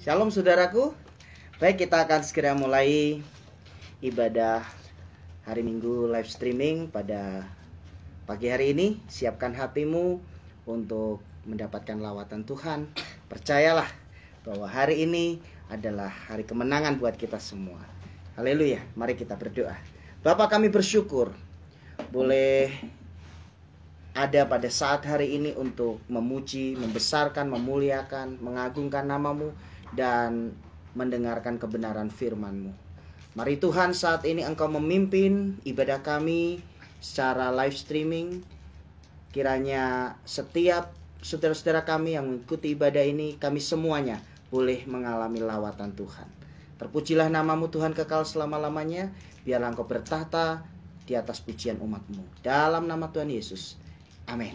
Shalom saudaraku. Baik, kita akan segera mulai ibadah hari Minggu live streaming pada pagi hari ini. Siapkan hatimu untuk mendapatkan lawatan Tuhan. Percayalah bahwa hari ini adalah hari kemenangan buat kita semua. Haleluya. Mari kita berdoa. Bapa, kami bersyukur boleh ada pada saat hari ini untuk memuji, membesarkan, memuliakan, mengagungkan nama-Mu dan mendengarkan kebenaran firman-Mu. Mari Tuhan, saat ini Engkau memimpin ibadah kami secara live streaming. Kiranya setiap saudara-saudara kami yang mengikuti ibadah ini, kami semuanya boleh mengalami lawatan Tuhan. Terpujilah nama-Mu Tuhan kekal selama-lamanya. Biarlah Engkau bertahta di atas pujian umat-Mu. Dalam nama Tuhan Yesus. Amin.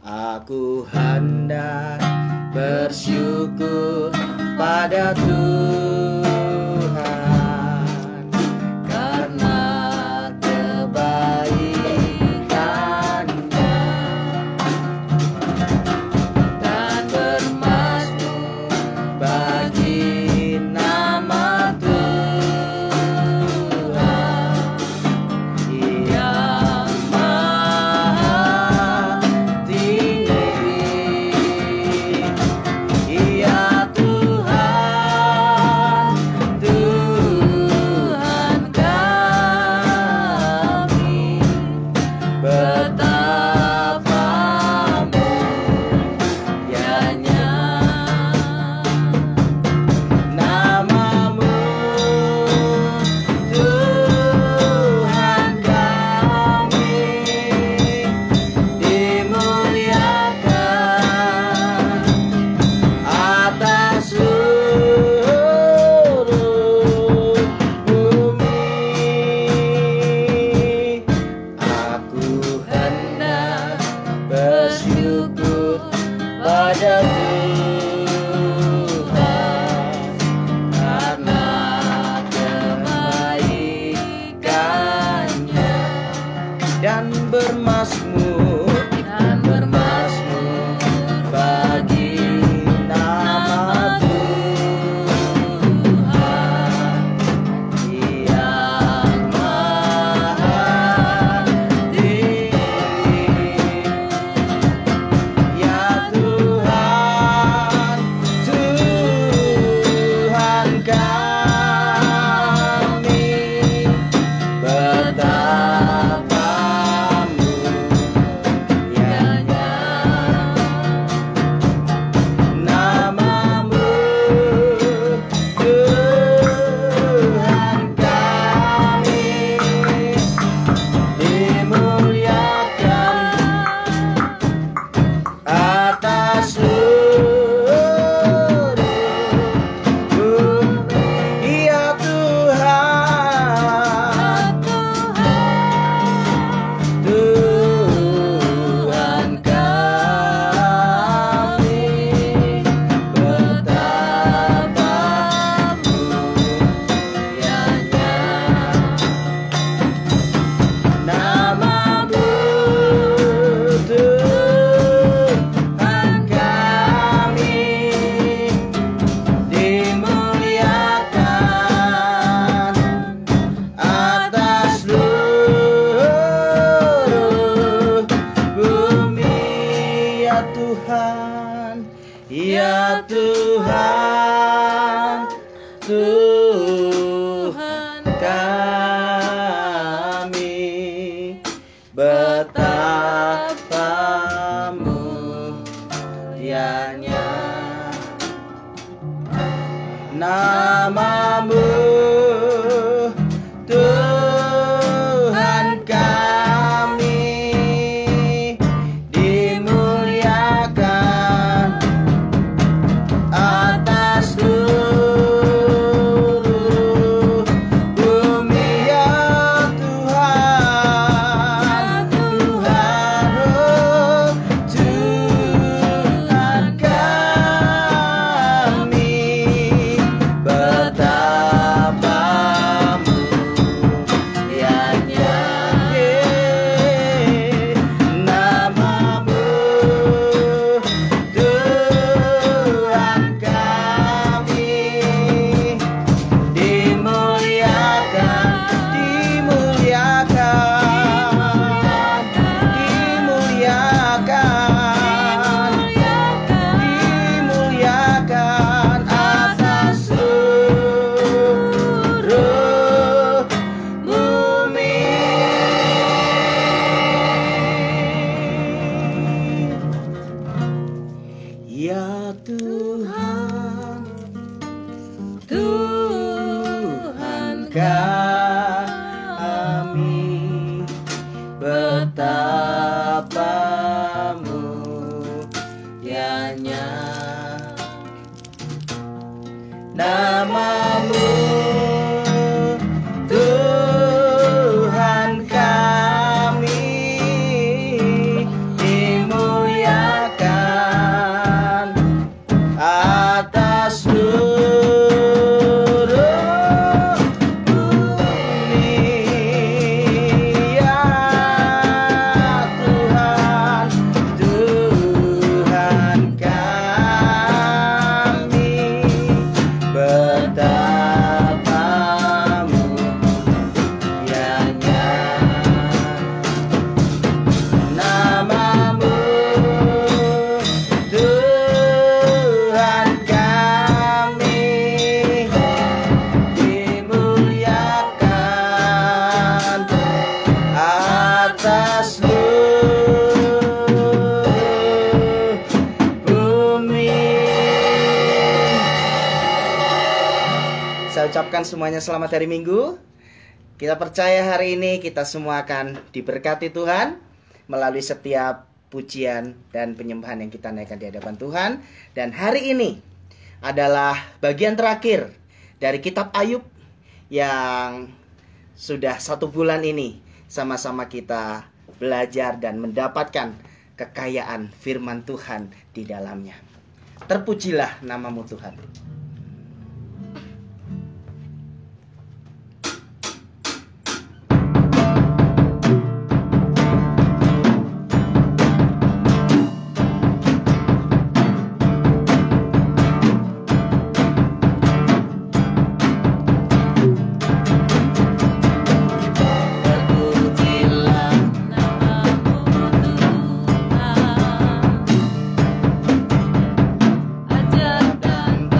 Aku hendak bersyukur pada Tuhan karena kebaikan-Nya dan bermazmur bagi nama Tuhan yang maha tinggi. Ya Tuhan, Tuhan kami, betapa mulianya nama-Mu, Tuhan kami, dimuliakan atas seluruh bumi. Aku hendak bersyukur pada Tuhan karena kebaikan-Nya dan bermazmur bagi nama Tuhan yang maha tinggi. Ya Tuhan, Tuhan kami, betapa mulianya nama-Mu, Tuhan kami, dimuliakan atas seluruh bumi. Ya Tuhan, Tuhan kami, betapa mulianya nama-Mu, Tuhan kami, dimuliakan atas seluruh bumi. Ya Tuhan, ya Tuhan, Tuhan kami, betapa mulianya nama-Mu, Tuhan kami, dimuliakan atas seluruh bumi. Ya Tuhan, Tuhan, oh Tuhan kami, betapa bertapamu, Dianya namamu, Tuhan kami, dimuliakan atas seluruh bumi. Ya Tuhan, Tuhan kami, bertapamu, Dianya namamu, Tuhan kami, dimuliakan atas seluruh bumi. Saya ucapkan semuanya selamat hari Minggu. Kita percaya hari ini kita semua akan diberkati Tuhan melalui setiap pujian dan penyembahan yang kita naikkan di hadapan Tuhan. Dan hari ini adalah bagian terakhir dari kitab Ayub yang sudah 1 bulan ini sama-sama kita belajar dan mendapatkan kekayaan firman Tuhan di dalamnya. Terpujilah namamu Tuhan. Terpujilah namamu Tuhan, ajaib dan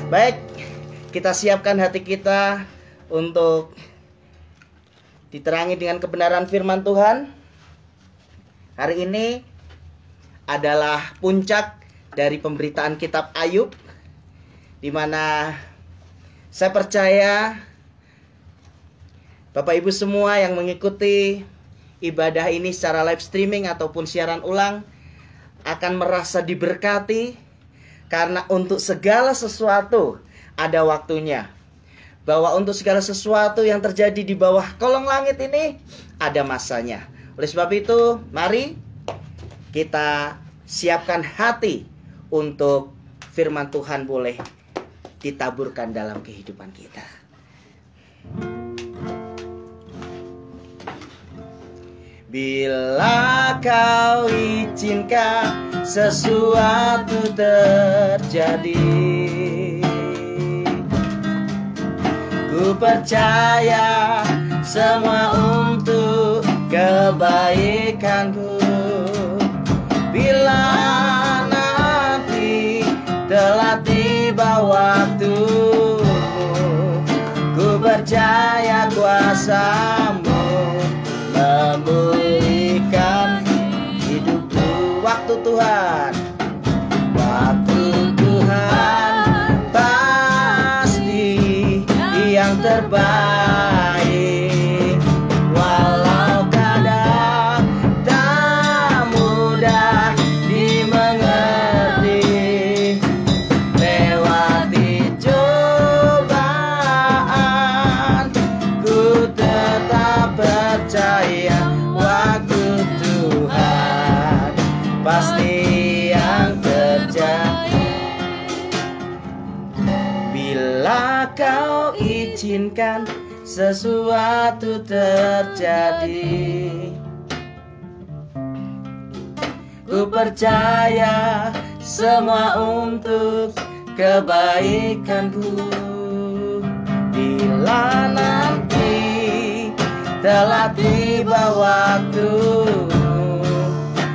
Baik, kita siapkan hati kita untuk diterangi dengan kebenaran firman Tuhan. Hari ini adalah puncak dari pemberitaan kitab Ayub, di mana saya percaya Bapak Ibu semua yang mengikuti ibadah ini secara live streaming ataupun siaran ulang akan merasa diberkati, karena untuk segala sesuatu ada waktunya. Bahwa untuk segala sesuatu yang terjadi di bawah kolong langit ini ada masanya. Oleh sebab itu, mari kita siapkan hati untuk firman Tuhan boleh ditaburkan dalam kehidupan kita. Bila kau izinkan sesuatu terjadi, ku percaya semua untuk kebaikanku. Bila nanti telah tiba waktumu, ku percaya kuasamu memulihkan hidupku. Waktu Tuhan, waktu Tuhan pasti yang terbaik. Walau kadang tak mudah dimengerti, lewati cobaan, ku tetap percaya waktu Tuhan pasti yang terjadi. Bila kau izinkan sesuatu terjadi, ku percaya semua untuk kebaikanku. Bila nanti telah tiba waktu,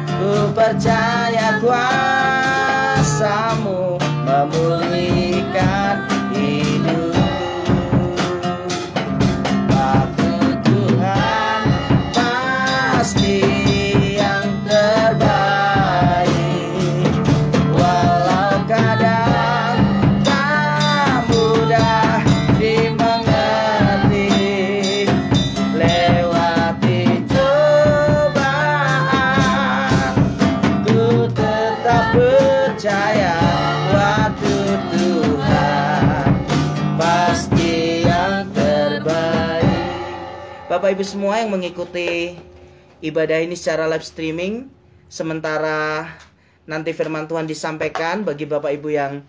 ku percaya kuasamu memulihkan hidup. Waktu Tuhan pasti yang terbaik. Walau kadang tak mudah dimengerti, lewati cobaan, ku tetap percaya waktu Tuhan pasti yang terbaik. Bapak Ibu semua yang mengikuti ibadah ini secara live streaming, sementara nanti firman Tuhan disampaikan, bagi Bapak Ibu yang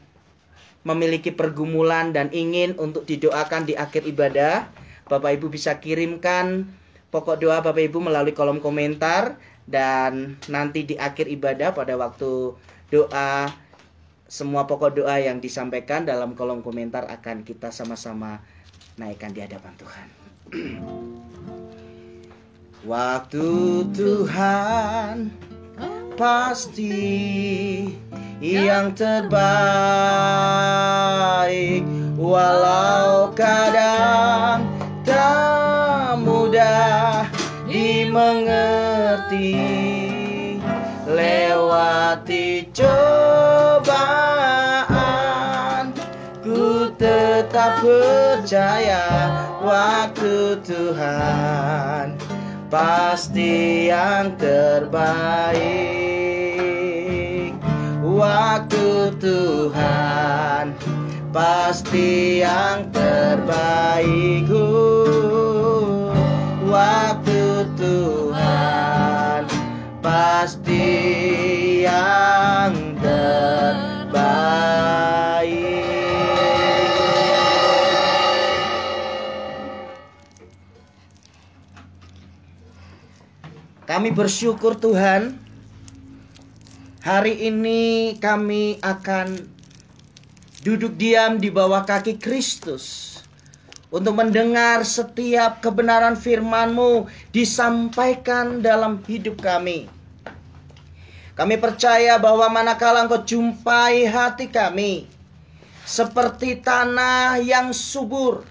memiliki pergumulan dan ingin untuk didoakan di akhir ibadah, Bapak Ibu bisa kirimkan pokok doa Bapak Ibu melalui kolom komentar, dan nanti di akhir ibadah pada waktu doa, semua pokok doa yang disampaikan dalam kolom komentar akan kita sama-sama naikkan di hadapan Tuhan. Waktu Tuhan pasti yang terbaik. Walau kadang tak mudah dimengerti, lewati cobaan, ku tetap percaya waktu Tuhan pasti yang terbaik. Waktu Tuhan pasti yang terbaik. Waktu Tuhan pasti yang terbaik. Kami bersyukur Tuhan, hari ini kami akan duduk diam di bawah kaki Kristus untuk mendengar setiap kebenaran firman-Mu disampaikan dalam hidup kami. Kami percaya bahwa manakala Engkau jumpai hati kami seperti tanah yang subur,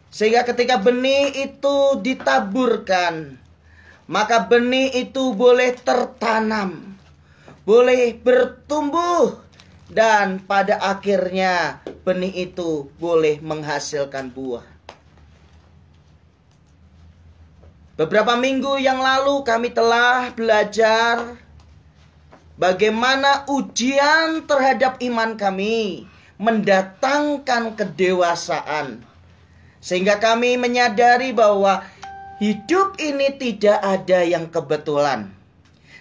Sehingga ketika benih itu ditaburkan, maka benih itu boleh tertanam, boleh bertumbuh, dan pada akhirnya benih itu boleh menghasilkan buah. Beberapa minggu yang lalu kami telah belajar bagaimana ujian terhadap iman kami mendatangkan kedewasaan. Sehingga kami menyadari bahwa hidup ini tidak ada yang kebetulan.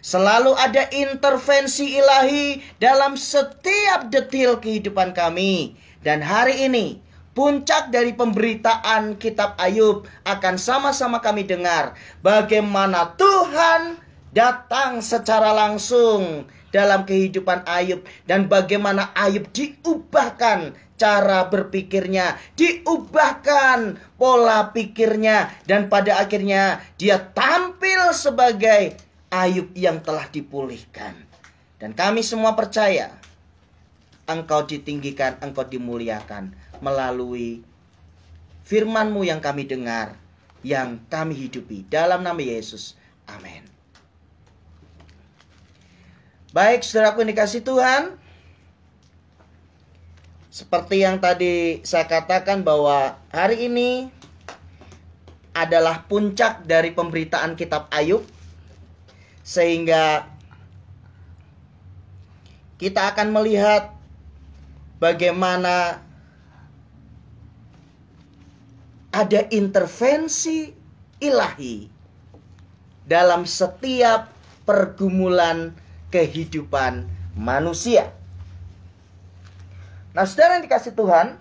Selalu ada intervensi ilahi dalam setiap detil kehidupan kami. Dan hari ini, puncak dari pemberitaan kitab Ayub akan sama-sama kami dengar bagaimana Tuhan datang secara langsung dalam kehidupan Ayub, dan bagaimana Ayub diubahkan cara berpikirnya, diubahkan pola pikirnya, dan pada akhirnya dia tampil sebagai Ayub yang telah dipulihkan. Dan kami semua percaya Engkau ditinggikan, Engkau dimuliakan melalui firman-Mu yang kami dengar, yang kami hidupi. Dalam nama Yesus, amin. Baik, saudaraku yang dikasihi Tuhan, seperti yang tadi saya katakan bahwa hari ini adalah puncak dari pemberitaan kitab Ayub, sehingga kita akan melihat bagaimana ada intervensi ilahi dalam setiap pergumulan kehidupan manusia. Nah, saudara yang dikasih Tuhan,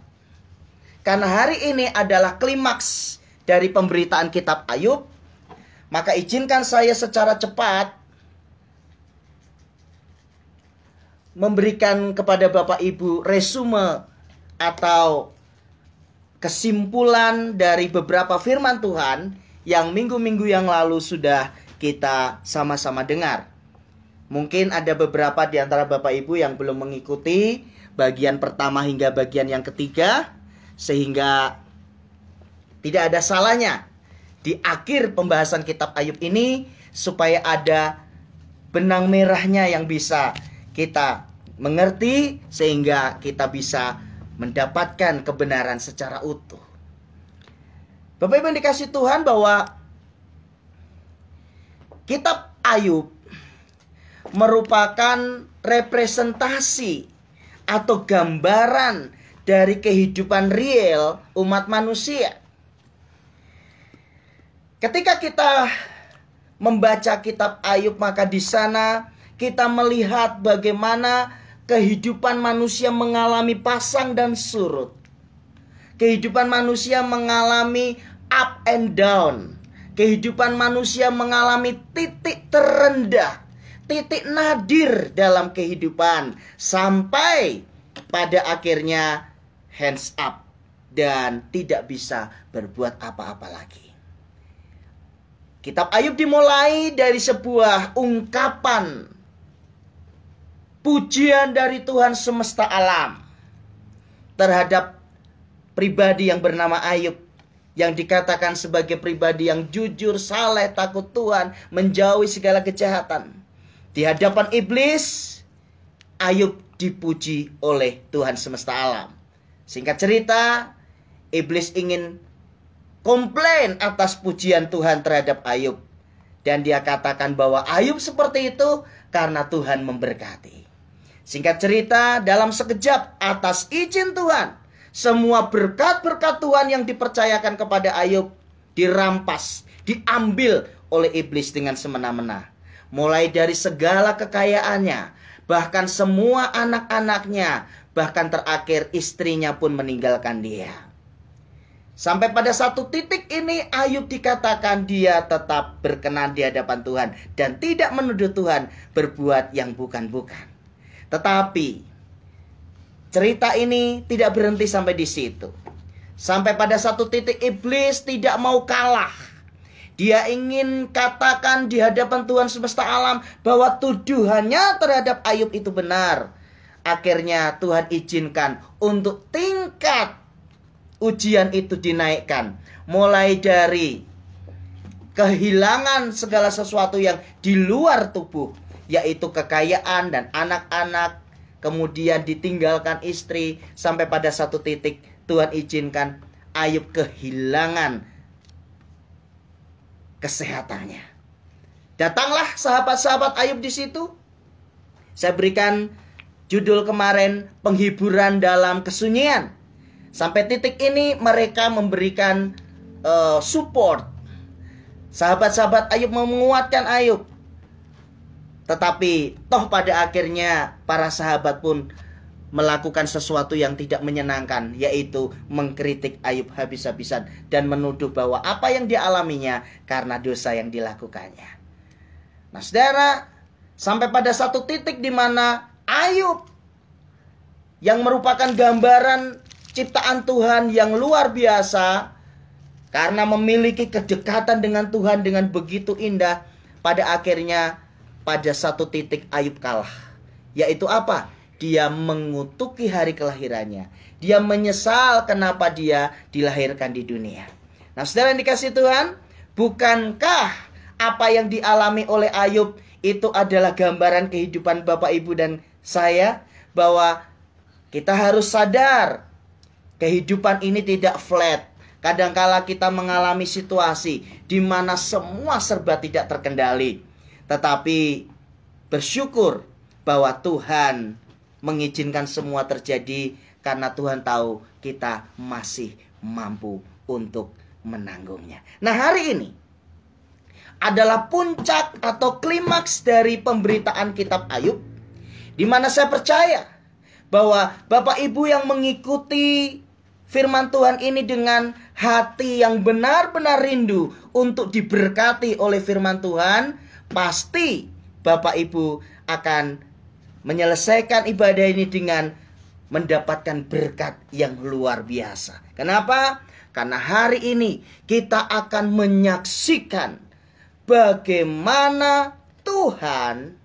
karena hari ini adalah klimaks dari pemberitaan kitab Ayub, maka izinkan saya secara cepat memberikan kepada Bapak Ibu resume atau kesimpulan dari beberapa firman Tuhan yang minggu-minggu yang lalu sudah kita sama-sama dengar. Mungkin ada beberapa di antara Bapak Ibu yang belum mengikuti bagian pertama hingga bagian yang ketiga, sehingga tidak ada salahnya di akhir pembahasan kitab Ayub ini supaya ada benang merahnya yang bisa kita mengerti, sehingga kita bisa mendapatkan kebenaran secara utuh. Bapak Ibu yang dikasih Tuhan, bahwa kitab Ayub merupakan representasi atau gambaran dari kehidupan real umat manusia. Ketika kita membaca kitab Ayub, maka di sana kita melihat bagaimana kehidupan manusia mengalami pasang dan surut. Kehidupan manusia mengalami up and down. Kehidupan manusia mengalami titik terendah, titik nadir dalam kehidupan, sampai pada akhirnya hands up dan tidak bisa berbuat apa-apa lagi. Kitab Ayub dimulai dari sebuah ungkapan pujian dari Tuhan semesta alam terhadap pribadi yang bernama Ayub, yang dikatakan sebagai pribadi yang jujur, saleh, takut Tuhan, menjauhi segala kejahatan. Di hadapan iblis, Ayub dipuji oleh Tuhan semesta alam. Singkat cerita, iblis ingin komplain atas pujian Tuhan terhadap Ayub. Dan dia katakan bahwa Ayub seperti itu karena Tuhan memberkati. Singkat cerita, dalam sekejap atas izin Tuhan, semua berkat-berkat Tuhan yang dipercayakan kepada Ayub dirampas, diambil oleh iblis dengan semena-mena. Mulai dari segala kekayaannya, bahkan semua anak-anaknya, bahkan terakhir istrinya pun meninggalkan dia. Sampai pada satu titik ini Ayub dikatakan dia tetap berkenan di hadapan Tuhan dan tidak menuduh Tuhan berbuat yang bukan-bukan. Tetapi cerita ini tidak berhenti sampai di situ. Sampai pada satu titik iblis tidak mau kalah. Dia ingin katakan di hadapan Tuhan semesta alam bahwa tuduhannya terhadap Ayub itu benar. Akhirnya Tuhan izinkan untuk tingkat ujian itu dinaikkan. Mulai dari kehilangan segala sesuatu yang di luar tubuh, yaitu kekayaan dan anak-anak, kemudian ditinggalkan istri, sampai pada satu titik Tuhan izinkan Ayub kehilangan kesehatannya. Datanglah sahabat-sahabat Ayub di situ. Saya berikan judul kemarin, penghiburan dalam kesunyian. Sampai titik ini mereka memberikan support. Sahabat-sahabat Ayub menguatkan Ayub. Tetapi toh pada akhirnya para sahabat pun melakukan sesuatu yang tidak menyenangkan, yaitu mengkritik Ayub habis-habisan dan menuduh bahwa apa yang dialaminya karena dosa yang dilakukannya. Nah, saudara, sampai pada satu titik di mana Ayub yang merupakan gambaran ciptaan Tuhan yang luar biasa, karena memiliki kedekatan dengan Tuhan dengan begitu indah, pada akhirnya pada satu titik Ayub kalah. Yaitu apa? Dia mengutuki hari kelahirannya. Dia menyesal kenapa dia dilahirkan di dunia. Nah, saudara yang dikasihi Tuhan, bukankah apa yang dialami oleh Ayub itu adalah gambaran kehidupan Bapak, Ibu, dan saya? Bahwa kita harus sadar, kehidupan ini tidak flat. Kadangkala kita mengalami situasi di mana semua serba tidak terkendali. Tetapi bersyukur bahwa Tuhan mengizinkan semua terjadi karena Tuhan tahu kita masih mampu untuk menanggungnya. Nah, hari ini adalah puncak atau klimaks dari pemberitaan kitab Ayub, di mana saya percaya bahwa Bapak Ibu yang mengikuti firman Tuhan ini dengan hati yang benar-benar rindu untuk diberkati oleh firman Tuhan, pasti Bapak Ibu akan menyelesaikan ibadah ini dengan mendapatkan berkat yang luar biasa. Kenapa? Karena hari ini kita akan menyaksikan bagaimana Tuhan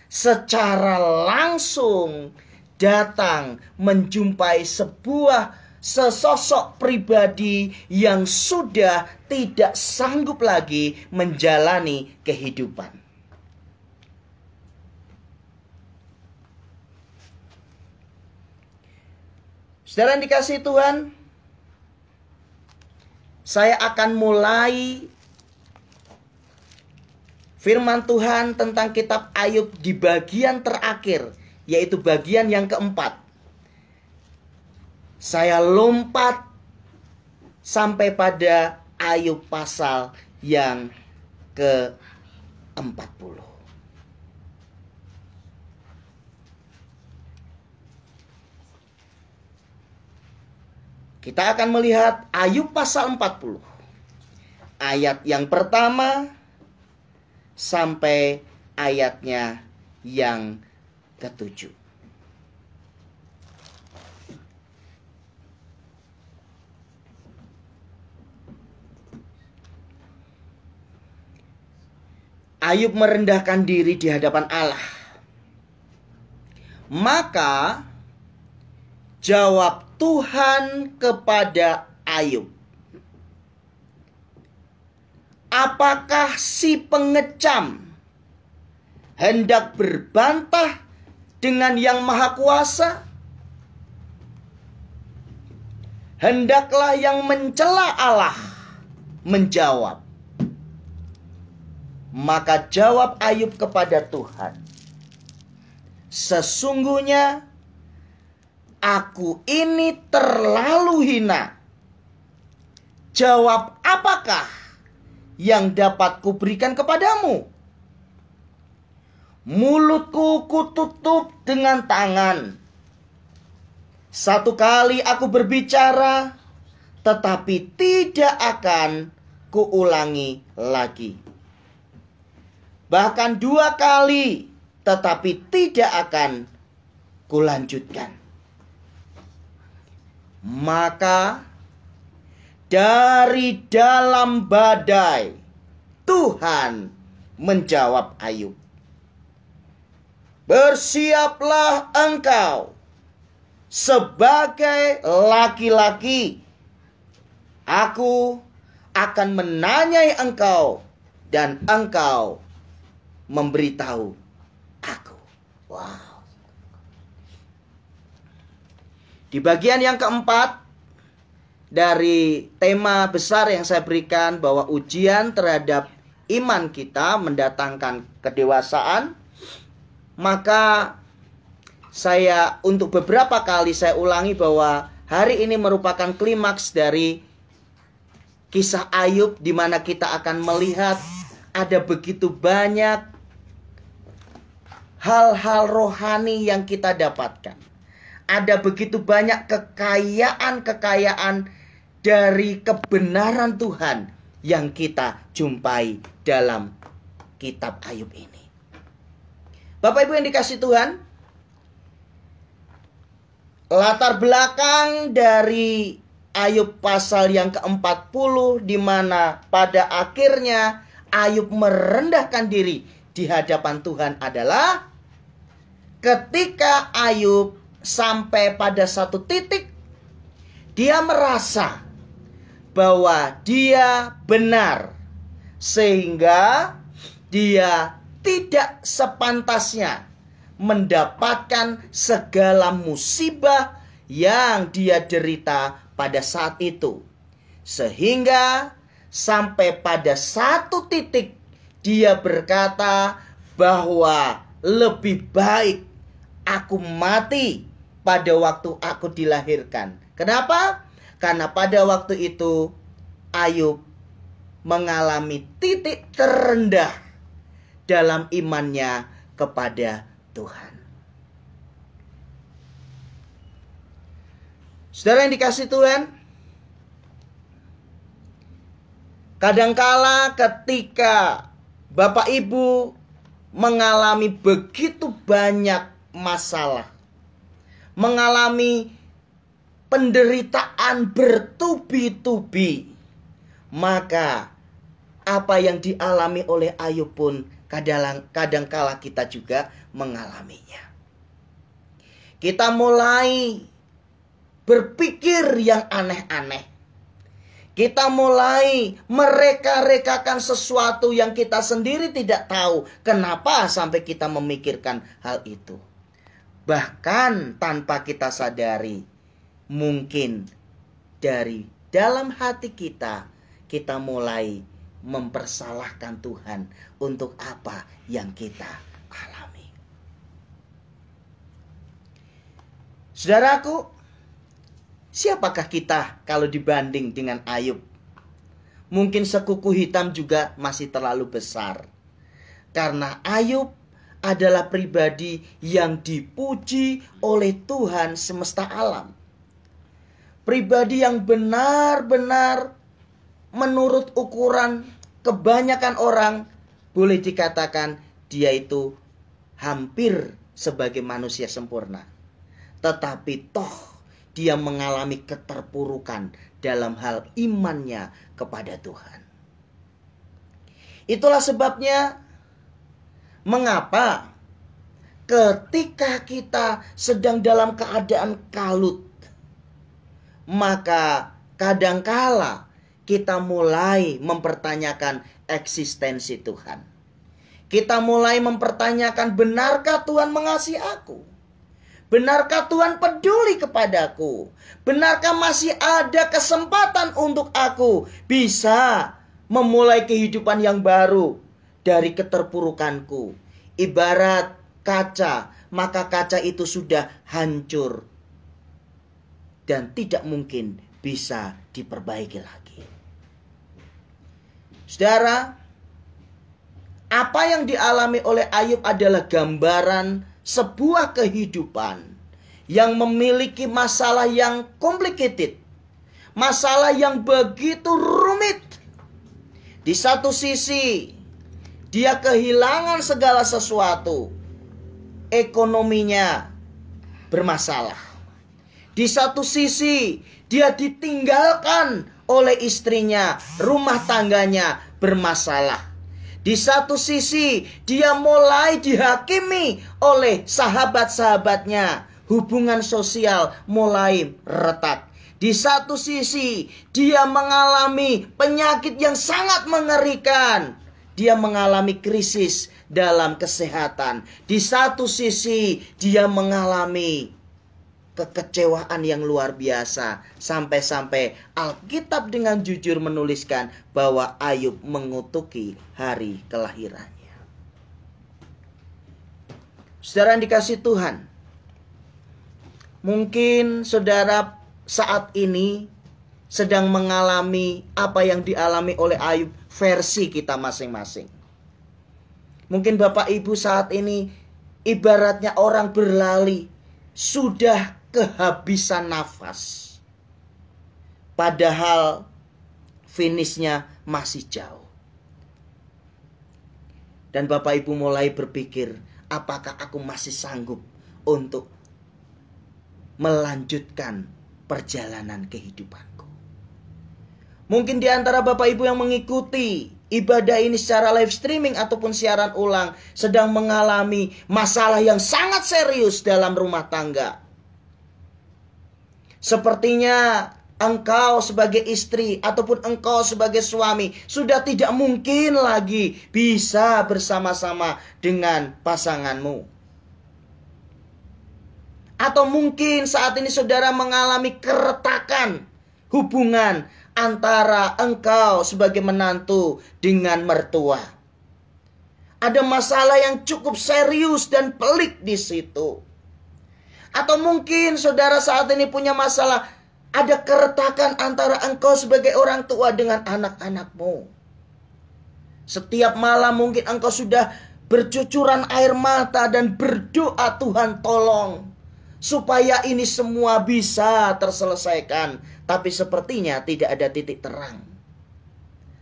secara langsung datang menjumpai sesosok pribadi yang sudah tidak sanggup lagi menjalani kehidupan. Saudara yang dikasihi Tuhan, saya akan mulai firman Tuhan tentang kitab Ayub di bagian terakhir, yaitu bagian yang keempat. Saya lompat sampai pada Ayub pasal yang ke-40. Kita akan melihat Ayub pasal 40. Ayat yang pertama sampai ayatnya yang ke-7. Ayub merendahkan diri di hadapan Allah. Maka jawab Tuhan kepada Ayub, apakah si pengecam hendak berbantah dengan yang maha kuasa? Hendaklah yang mencela Allah menjawab. Maka jawab Ayub kepada Tuhan, sesungguhnya aku ini terlalu hina. Jawab apakah yang dapat kuberikan kepadamu? Mulutku kututup dengan tangan. Satu kali aku berbicara, tetapi tidak akan kuulangi lagi. Bahkan 2 kali, tetapi tidak akan kulanjutkan. Maka dari dalam badai Tuhan menjawab Ayub, bersiaplah engkau sebagai laki-laki Aku akan menanyai engkau dan engkau memberitahu aku. Wow. Di bagian yang keempat dari tema besar yang saya berikan, bahwa ujian terhadap iman kita mendatangkan kedewasaan, maka saya untuk beberapa kali saya ulangi bahwa hari ini merupakan klimaks dari kisah Ayub, di mana kita akan melihat ada begitu banyak hal-hal rohani yang kita dapatkan. Ada begitu banyak kekayaan-kekayaan dari kebenaran Tuhan yang kita jumpai dalam kitab Ayub ini. Bapak Ibu yang dikasihi Tuhan, latar belakang dari Ayub pasal yang ke-40, di mana pada akhirnya Ayub merendahkan diri di hadapan Tuhan, adalah ketika Ayub sampai pada satu titik dia merasa bahwa dia benar, sehingga dia tidak sepantasnya mendapatkan segala musibah yang dia derita pada saat itu. Sehingga sampai pada satu titik dia berkata bahwa lebih baik aku mati pada waktu aku dilahirkan. Kenapa? Karena pada waktu itu Ayub mengalami titik terendah dalam imannya kepada Tuhan. Saudara yang dikasihi Tuhan, kadangkala ketika Bapak Ibu mengalami begitu banyak masalah, mengalami penderitaan bertubi-tubi, maka apa yang dialami oleh Ayub pun kadangkala kita juga mengalaminya. Kita mulai berpikir yang aneh-aneh. Kita mulai mereka-rekakan sesuatu yang kita sendiri tidak tahu kenapa sampai kita memikirkan hal itu. Bahkan tanpa kita sadari, mungkin dari dalam hati kita, kita mulai mempersalahkan Tuhan untuk apa yang kita alami. Saudaraku, siapakah kita kalau dibanding dengan Ayub? Mungkin sekuku hitam juga masih terlalu besar. Karena Ayub adalah pribadi yang dipuji oleh Tuhan semesta alam. Pribadi yang benar-benar menurut ukuran kebanyakan orang boleh dikatakan dia itu hampir sebagai manusia sempurna. Tetapi toh dia mengalami keterpurukan dalam hal imannya kepada Tuhan. Itulah sebabnya mengapa ketika kita sedang dalam keadaan kalut, maka kadangkala kita mulai mempertanyakan eksistensi Tuhan. Kita mulai mempertanyakan, benarkah Tuhan mengasihi aku? Benarkah Tuhan peduli kepadaku? Benarkah masih ada kesempatan untuk aku bisa memulai kehidupan yang baru dari keterpurukanku? Ibarat kaca, maka kaca itu sudah hancur dan tidak mungkin bisa diperbaiki lagi. Saudara, apa yang dialami oleh Ayub adalah gambaran sebuah kehidupan yang memiliki masalah yang complicated, masalah yang begitu rumit. Di satu sisi, dia kehilangan segala sesuatu, ekonominya bermasalah. Di satu sisi, dia ditinggalkan oleh istrinya, rumah tangganya bermasalah. Di satu sisi, dia mulai dihakimi oleh sahabat-sahabatnya. Hubungan sosial mulai retak. Di satu sisi, dia mengalami penyakit yang sangat mengerikan. Dia mengalami krisis dalam kesehatan. Di satu sisi, dia mengalami kekecewaan yang luar biasa. Sampai-sampai Alkitab dengan jujur menuliskan bahwa Ayub mengutuki hari kelahirannya. Saudara yang dikasihi Tuhan, mungkin saudara saat ini sedang mengalami apa yang dialami oleh Ayub versi kita masing-masing. Mungkin Bapak Ibu saat ini ibaratnya orang berlari, sudah kehabisan nafas. Padahal finishnya masih jauh. Dan Bapak Ibu mulai berpikir, apakah aku masih sanggup untuk melanjutkan perjalanan kehidupanku. Mungkin di antara Bapak Ibu yang mengikuti ibadah ini secara live streaming ataupun siaran ulang sedang mengalami masalah yang sangat serius dalam rumah tangga. Sepertinya engkau sebagai istri ataupun engkau sebagai suami sudah tidak mungkin lagi bisa bersama-sama dengan pasanganmu. Atau mungkin saat ini saudara mengalami keretakan hubungan antara engkau sebagai menantu dengan mertua. Ada masalah yang cukup serius dan pelik di situ. Atau mungkin saudara saat ini punya masalah, ada keretakan antara engkau sebagai orang tua dengan anak-anakmu. Setiap malam mungkin engkau sudah bercucuran air mata dan berdoa, Tuhan tolong supaya ini semua bisa terselesaikan. Tapi sepertinya tidak ada titik terang.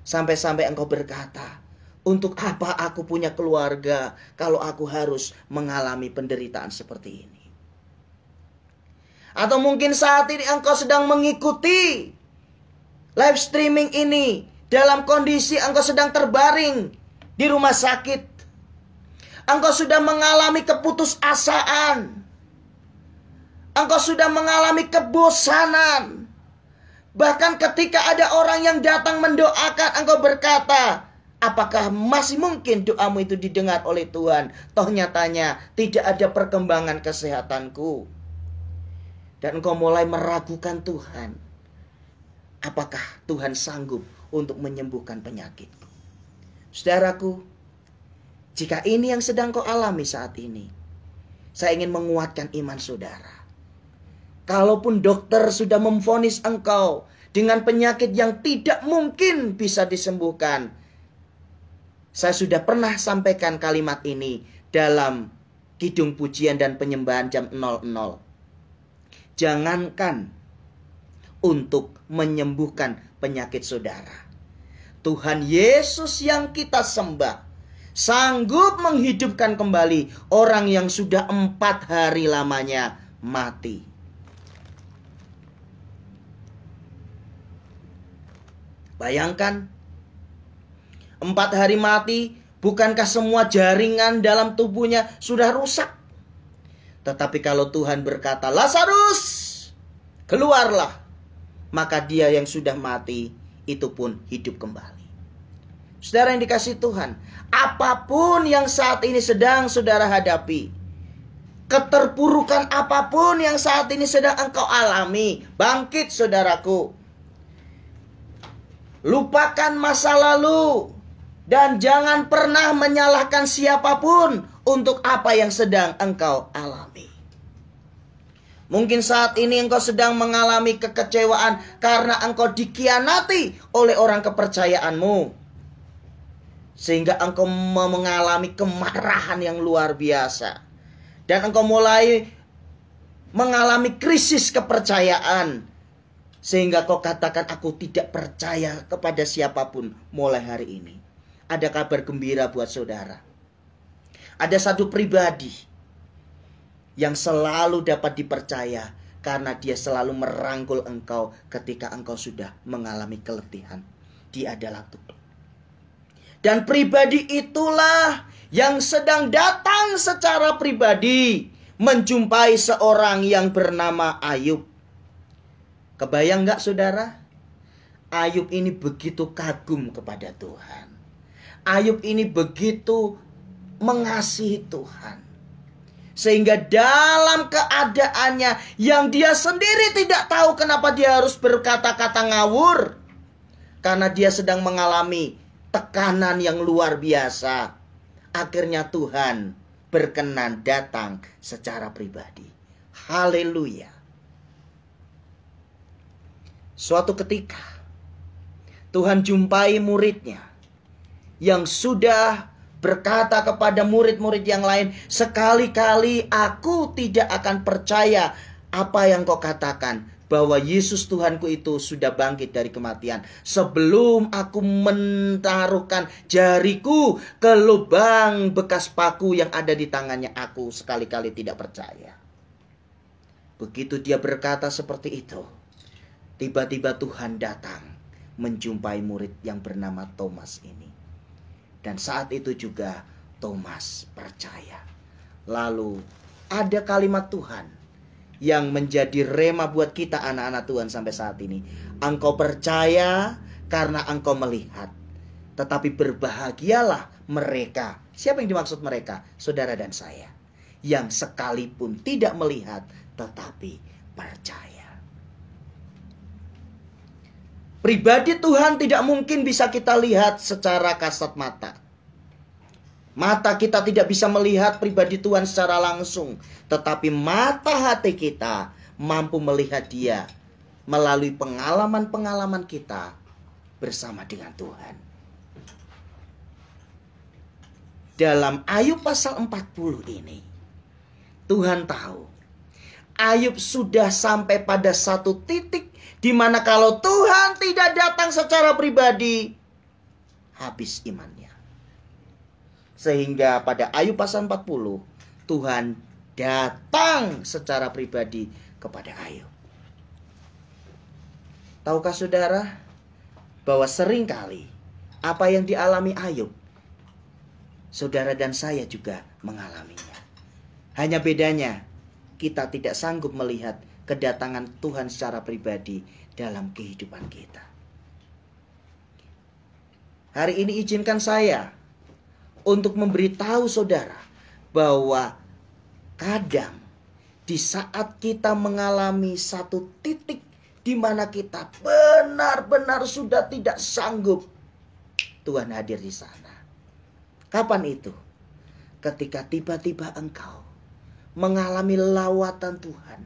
Sampai-sampai engkau berkata, untuk apa aku punya keluarga kalau aku harus mengalami penderitaan seperti ini? Atau mungkin saat ini engkau sedang mengikuti live streaming ini dalam kondisi engkau sedang terbaring di rumah sakit. Engkau sudah mengalami keputusasaan. Engkau sudah mengalami kebosanan. Bahkan ketika ada orang yang datang mendoakan, engkau berkata, apakah masih mungkin doamu itu didengar oleh Tuhan? Toh nyatanya tidak ada perkembangan kesehatanku. Dan engkau mulai meragukan Tuhan. Apakah Tuhan sanggup untuk menyembuhkan penyakitku? Saudaraku, jika ini yang sedang kau alami saat ini, saya ingin menguatkan iman saudara. Kalaupun dokter sudah memvonis engkau dengan penyakit yang tidak mungkin bisa disembuhkan. Saya sudah pernah sampaikan kalimat ini dalam Kidung Pujian dan Penyembahan jam 00. Jangankan untuk menyembuhkan penyakit saudara, Tuhan Yesus yang kita sembah sanggup menghidupkan kembali orang yang sudah 4 hari lamanya mati. Bayangkan, 4 hari mati, bukankah semua jaringan dalam tubuhnya sudah rusak? Tetapi kalau Tuhan berkata, Lazarus, keluarlah, maka dia yang sudah mati itu pun hidup kembali. Saudara yang dikasihi Tuhan, apapun yang saat ini sedang saudara hadapi, keterpurukan apapun yang saat ini sedang engkau alami, bangkit saudaraku. Lupakan masa lalu dan jangan pernah menyalahkan siapapun untuk apa yang sedang engkau alami. Mungkin saat ini engkau sedang mengalami kekecewaan karena engkau dikhianati oleh orang kepercayaanmu. Sehingga engkau mengalami kemarahan yang luar biasa. Dan engkau mulai mengalami krisis kepercayaan. Sehingga kau katakan, aku tidak percaya kepada siapapun mulai hari ini. Ada kabar gembira buat saudara. Ada satu pribadi yang selalu dapat dipercaya karena dia selalu merangkul engkau ketika engkau sudah mengalami keletihan. Dia adalah Tuhan. Dan pribadi itulah yang sedang datang secara pribadi menjumpai seorang yang bernama Ayub. Kebayang nggak saudara? Ayub ini begitu kagum kepada Tuhan. Ayub ini begitu mengasihi Tuhan. Sehingga dalam keadaannya yang dia sendiri tidak tahu kenapa dia harus berkata-kata ngawur. Karena dia sedang mengalami tekanan yang luar biasa. Akhirnya Tuhan berkenan datang secara pribadi. Haleluya. Suatu ketika Tuhan jumpai muridnya yang sudah berkata kepada murid-murid yang lain, sekali-kali aku tidak akan percaya apa yang kau katakan, bahwa Yesus Tuhanku itu sudah bangkit dari kematian, sebelum aku menaruhkan jariku ke lubang bekas paku yang ada di tangannya, aku sekali-kali tidak percaya. Begitu dia berkata seperti itu, tiba-tiba Tuhan datang menjumpai murid yang bernama Thomas ini. Dan saat itu juga Thomas percaya. Lalu ada kalimat Tuhan yang menjadi rema buat kita anak-anak Tuhan sampai saat ini. Engkau percaya karena engkau melihat. Tetapi berbahagialah mereka. Siapa yang dimaksud mereka? Saudara dan saya. Yang sekalipun tidak melihat tetapi percaya. Pribadi Tuhan tidak mungkin bisa kita lihat secara kasat mata. Mata kita tidak bisa melihat pribadi Tuhan secara langsung. Tetapi mata hati kita mampu melihat Dia melalui pengalaman-pengalaman kita bersama dengan Tuhan. Dalam Ayub pasal 40 ini, Tuhan tahu Ayub sudah sampai pada satu titik di mana kalau Tuhan tidak datang secara pribadi, habis imannya. Sehingga pada Ayub pasal 40, Tuhan datang secara pribadi kepada Ayub. Tahukah saudara bahwa seringkali apa yang dialami Ayub, saudara dan saya juga mengalaminya. Hanya bedanya, kita tidak sanggup melihat kedatangan Tuhan secara pribadi dalam kehidupan kita. Hari ini izinkan saya untuk memberitahu saudara bahwa kadang di saat kita mengalami satu titik di mana kita benar-benar sudah tidak sanggup, Tuhan hadir di sana. Kapan itu? Ketika tiba-tiba engkau mengalami lawatan Tuhan,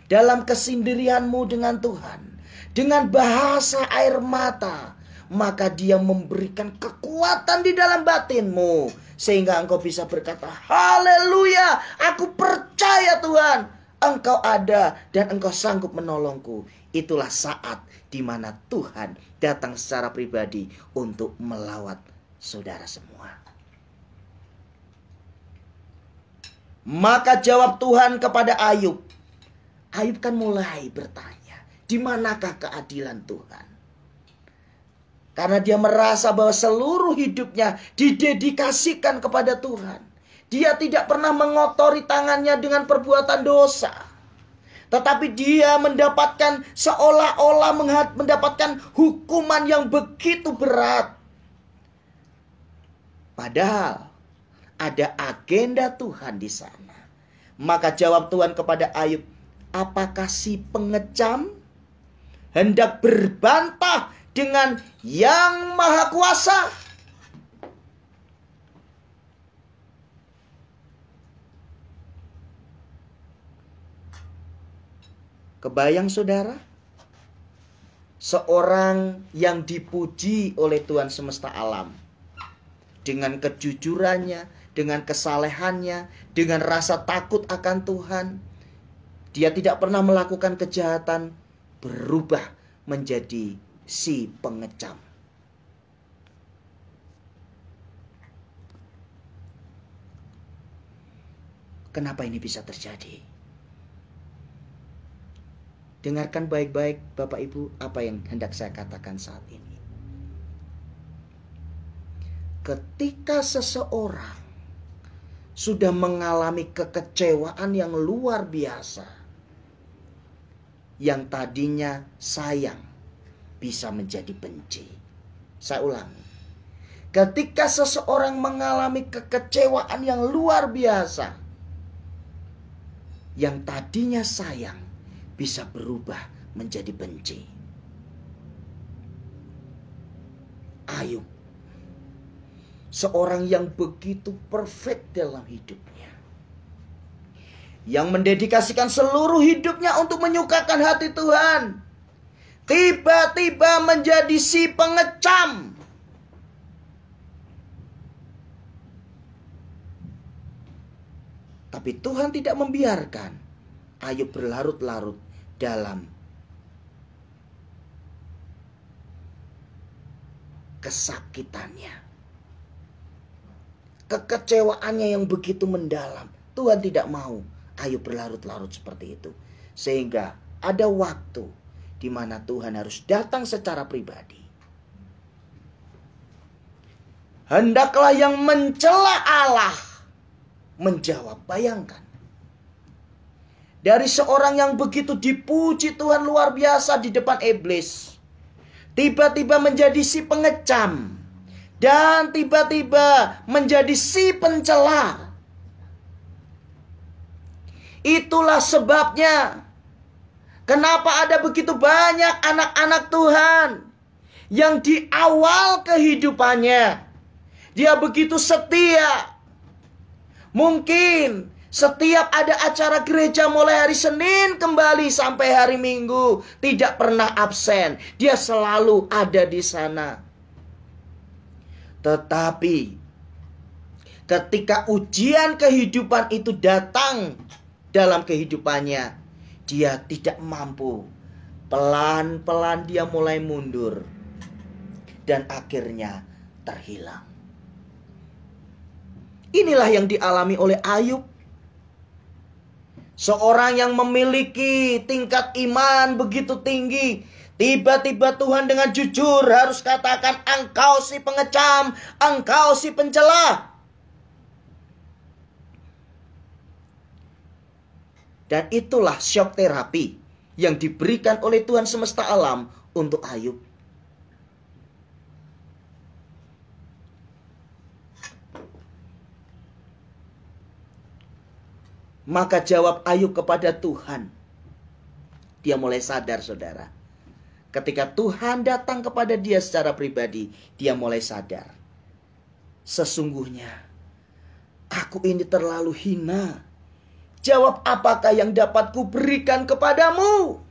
dalam kesendirianmu dengan Tuhan, dengan bahasa air mata, maka Dia memberikan kekuatan di dalam batinmu, sehingga engkau bisa berkata, haleluya, aku percaya Tuhan, Engkau ada dan Engkau sanggup menolongku. Itulah saat di mana Tuhan datang secara pribadi untuk melawat saudara semua. Maka jawab Tuhan kepada Ayub. Ayub kan mulai bertanya, di manakah keadilan Tuhan? Karena dia merasa bahwa seluruh hidupnya didedikasikan kepada Tuhan. Dia tidak pernah mengotori tangannya dengan perbuatan dosa. Tetapi dia mendapatkan seolah-olah mendapatkan hukuman yang begitu berat. Padahal ada agenda Tuhan di sana. Maka jawab Tuhan kepada Ayub, apakah si pengecam hendak berbantah dengan Yang Maha Kuasa? Kebayang saudara? Seorang yang dipuji oleh Tuhan semesta alam, dengan kejujurannya, dengan kesalehannya, dengan rasa takut akan Tuhan, dia tidak pernah melakukan kejahatan, berubah menjadi si pengecam. Kenapa ini bisa terjadi? Dengarkan baik-baik Bapak Ibu apa yang hendak saya katakan saat ini. Ketika seseorang sudah mengalami kekecewaan yang luar biasa, yang tadinya sayang bisa menjadi benci. Saya ulangi. Ketika seseorang mengalami kekecewaan yang luar biasa, yang tadinya sayang bisa berubah menjadi benci. Ayub, seorang yang begitu perfect dalam hidupnya, yang mendedikasikan seluruh hidupnya untuk menyukakan hati Tuhan, tiba-tiba menjadi si pengecam. Tapi Tuhan tidak membiarkan Ayub berlarut-larut dalam kesakitannya, kekecewaannya yang begitu mendalam. Tuhan tidak mau Ayub berlarut-larut seperti itu. Sehingga ada waktu di mana Tuhan harus datang secara pribadi. Hendaklah yang mencela Allah menjawab. Bayangkan, dari seorang yang begitu dipuji Tuhan luar biasa di depan iblis, tiba-tiba menjadi si pengecam, dan tiba-tiba menjadi si pencela. Itulah sebabnya kenapa ada begitu banyak anak-anak Tuhan yang di awal kehidupannya dia begitu setia. Mungkin setiap ada acara gereja mulai hari Senin kembali sampai hari Minggu tidak pernah absen. Dia selalu ada di sana. Tetapi ketika ujian kehidupan itu datang dalam kehidupannya, dia tidak mampu. Pelan-pelan dia mulai mundur dan akhirnya terhilang. Inilah yang dialami oleh Ayub. Seorang yang memiliki tingkat iman begitu tinggi, tiba-tiba Tuhan dengan jujur harus katakan, engkau si pengecam, engkau si pencela. Dan itulah shock terapi yang diberikan oleh Tuhan semesta alam untuk Ayub. Maka jawab Ayub kepada Tuhan. Dia mulai sadar, saudara. Ketika Tuhan datang kepada dia secara pribadi, dia mulai sadar. Sesungguhnya, aku ini terlalu hina. Jawab apakah yang dapat kuberikan kepadamu?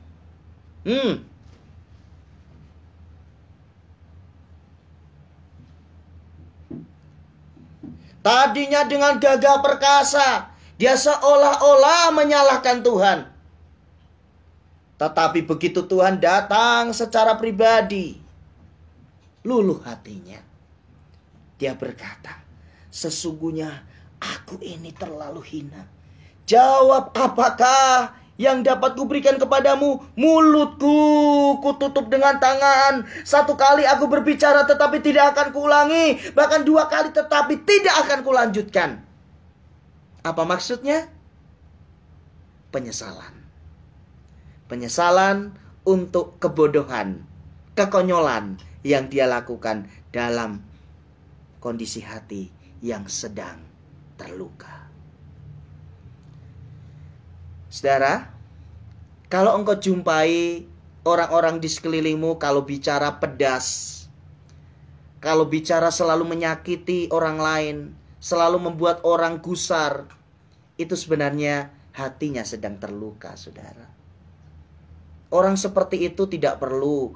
Tadinya dengan gagah perkasa, dia seolah-olah menyalahkan Tuhan. Tetapi begitu Tuhan datang secara pribadi, luluh hatinya. Dia berkata, sesungguhnya aku ini terlalu hina. Jawab apakah yang dapat kuberikan kepadamu? Mulutku kututup dengan tangan. 1 kali aku berbicara tetapi tidak akan kuulangi. Bahkan 2 kali tetapi tidak akan kulanjutkan. Apa maksudnya? Penyesalan. Penyesalan untuk kebodohan, kekonyolan yang dia lakukan dalam kondisi hati yang sedang terluka. Saudara, kalau engkau jumpai orang-orang di sekelilingmu kalau bicara pedas, kalau bicara selalu menyakiti orang lain, selalu membuat orang gusar, itu sebenarnya hatinya sedang terluka, saudara. Orang seperti itu tidak perlu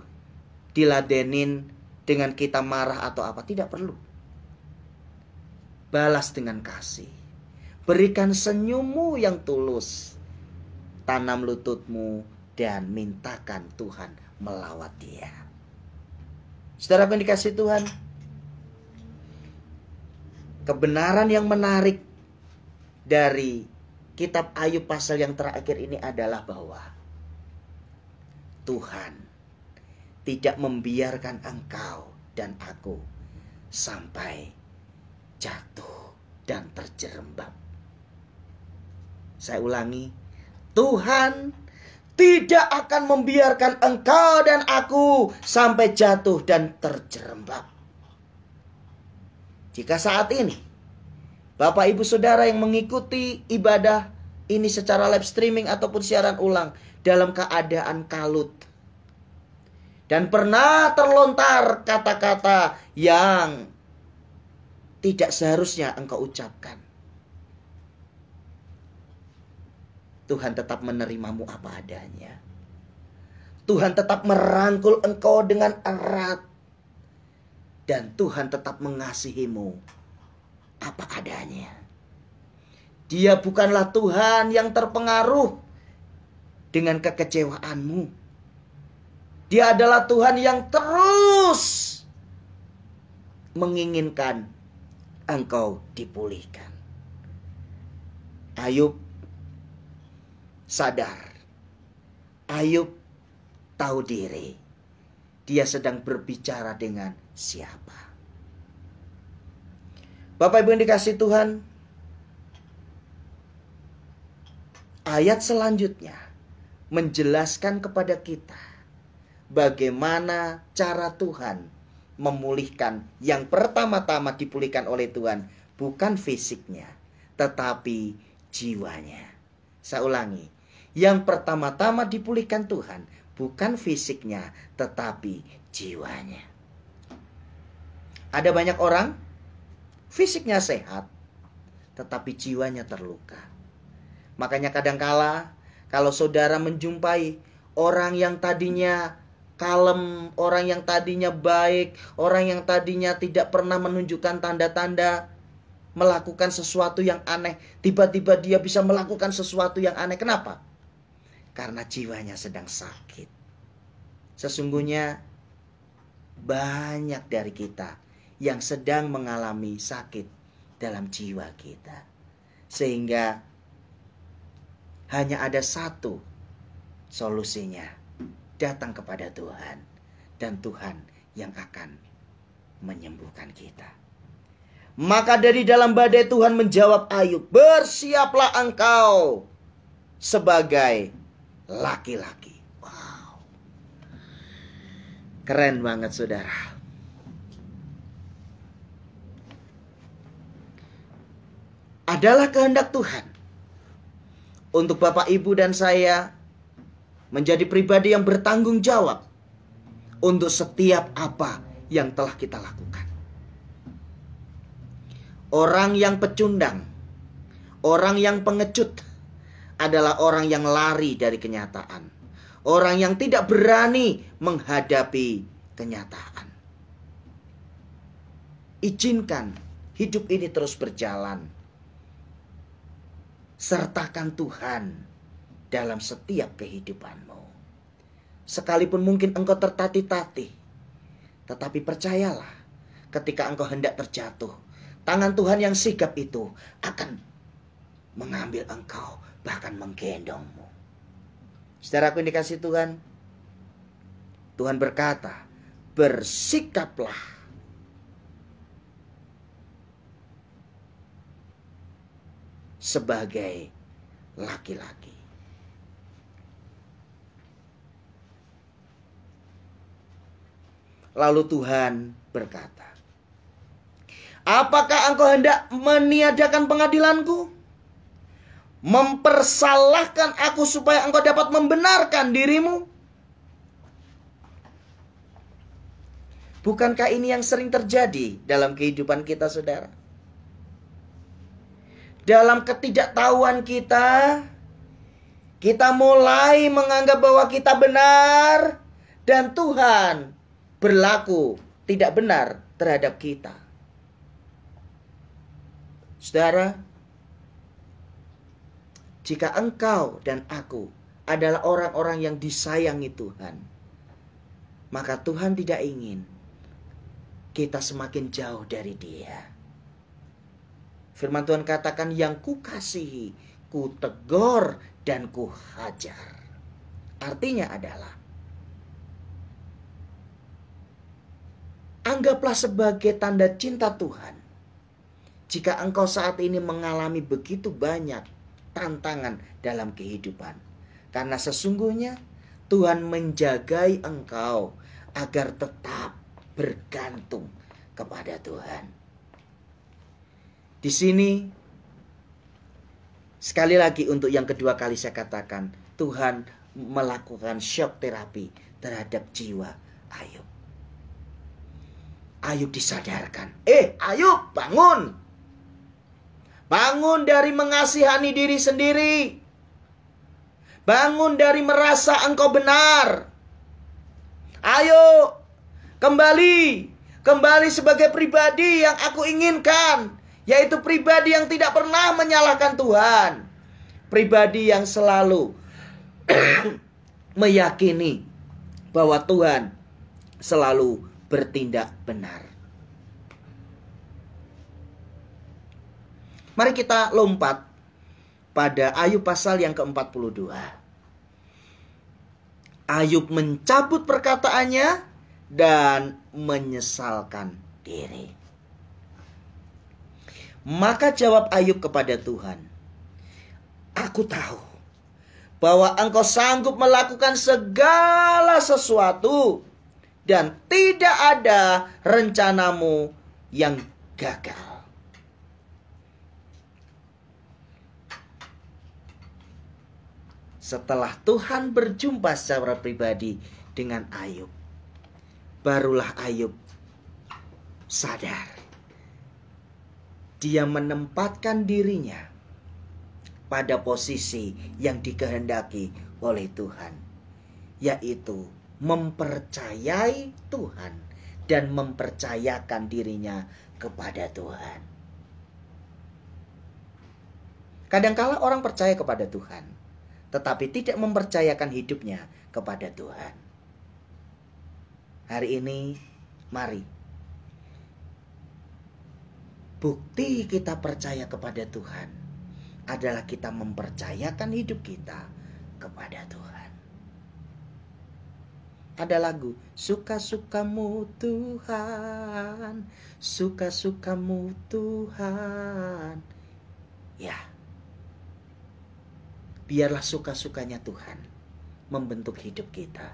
diladenin dengan kita marah atau apa, tidak perlu. Balas dengan kasih. Berikan senyummu yang tulus. Tanam lututmu dan mintakan Tuhan melawat dia. Saudara yang dikasihi Tuhan, kebenaran yang menarik dari kitab Ayub pasal yang terakhir ini adalah bahwa Tuhan tidak membiarkan engkau dan aku sampai jatuh dan terjerembab. Saya ulangi, Tuhan tidak akan membiarkan engkau dan aku sampai jatuh dan terjerembab. Jika saat ini Bapak Ibu Saudara yang mengikuti ibadah ini secara live streaming ataupun siaran ulang dalam keadaan kalut, dan pernah terlontar kata-kata yang tidak seharusnya engkau ucapkan, Tuhan tetap menerimamu apa adanya. Tuhan tetap merangkul engkau dengan erat. Dan Tuhan tetap mengasihimu apa adanya. Dia bukanlah Tuhan yang terpengaruh dengan kekecewaanmu. Dia adalah Tuhan yang terus menginginkan engkau dipulihkan. Ayub sadar. Ayub tahu diri. Dia sedang berbicara dengan siapa. Bapak Ibu yang dikasihi Tuhan, ayat selanjutnya menjelaskan kepada kita bagaimana cara Tuhan memulihkan. Yang pertama-tama dipulihkan oleh Tuhan bukan fisiknya, tetapi jiwanya. Saya ulangi, yang pertama-tama dipulihkan Tuhan bukan fisiknya, tetapi jiwanya. Ada banyak orang fisiknya sehat, tetapi jiwanya terluka. Makanya kadangkala kalau saudara menjumpai orang yang tadinya kalem, orang yang tadinya baik, orang yang tadinya tidak pernah menunjukkan tanda-tanda melakukan sesuatu yang aneh, tiba-tiba dia bisa melakukan sesuatu yang aneh. Kenapa? Karena jiwanya sedang sakit. Sesungguhnya banyak dari kita yang sedang mengalami sakit dalam jiwa kita. Sehingga hanya ada satu solusinya. Datang kepada Tuhan. Dan Tuhan yang akan menyembuhkan kita. Maka dari dalam badai Tuhan menjawab Ayub, bersiaplah engkau sebagai laki-laki. Wow. Keren banget saudara. Adalah kehendak Tuhan untuk Bapak Ibu dan saya menjadi pribadi yang bertanggung jawab untuk setiap apa yang telah kita lakukan. Orang yang pecundang, orang yang pengecut adalah orang yang lari dari kenyataan. Orang yang tidak berani menghadapi kenyataan. Izinkan hidup ini terus berjalan. Sertakan Tuhan dalam setiap kehidupanmu. Sekalipun mungkin engkau tertatih-tatih, tetapi percayalah, ketika engkau hendak terjatuh, tangan Tuhan yang sigap itu akan mengambil engkau, bahkan menggendongmu. Saudaraku yang dikasihi Tuhan, Tuhan berkata, bersikaplah sebagai laki-laki. Lalu Tuhan berkata, apakah engkau hendak meniadakan pengadilanku? Mempersalahkan aku supaya engkau dapat membenarkan dirimu? Bukankah ini yang sering terjadi dalam kehidupan kita, saudara? Dalam ketidaktahuan kita, kita mulai menganggap bahwa kita benar dan Tuhan berlaku tidak benar terhadap kita. Saudara, jika engkau dan aku adalah orang-orang yang disayangi Tuhan, maka Tuhan tidak ingin kita semakin jauh dari Dia. Firman Tuhan katakan, yang kukasihi, ku tegur dan ku hajar. Artinya adalah, anggaplah sebagai tanda cinta Tuhan. Jika engkau saat ini mengalami begitu banyak tantangan dalam kehidupan, Karena sesungguhnya Tuhan menjagai engkau agar tetap bergantung kepada Tuhan. Di sini sekali lagi untuk yang kedua kali saya katakan, Tuhan melakukan shock terapi terhadap jiwa Ayub. Ayub disadarkan. Ayub, bangun. Bangun dari mengasihani diri sendiri. Bangun dari merasa engkau benar. Ayo, kembali. Kembali sebagai pribadi yang aku inginkan. Yaitu pribadi yang tidak pernah menyalahkan Tuhan. Pribadi yang selalu meyakini bahwa Tuhan selalu bertindak benar. Mari kita lompat pada Ayub pasal yang ke-42. Ayub mencabut perkataannya dan menyesalkan diri. Maka jawab Ayub kepada Tuhan, aku tahu bahwa engkau sanggup melakukan segala sesuatu dan tidak ada rencanamu yang gagal. Setelah Tuhan berjumpa secara pribadi dengan Ayub, barulah Ayub sadar. Dia menempatkan dirinya pada posisi yang dikehendaki oleh Tuhan, yaitu mempercayai Tuhan dan mempercayakan dirinya kepada Tuhan. Kadangkala orang percaya kepada Tuhan, tetapi tidak mempercayakan hidupnya kepada Tuhan. Hari ini, mari. Bukti kita percaya kepada Tuhan adalah kita mempercayakan hidup kita kepada Tuhan. Ada lagu, suka-sukamu Tuhan, suka-sukamu Tuhan. Ya, biarlah suka-sukanya Tuhan membentuk hidup kita.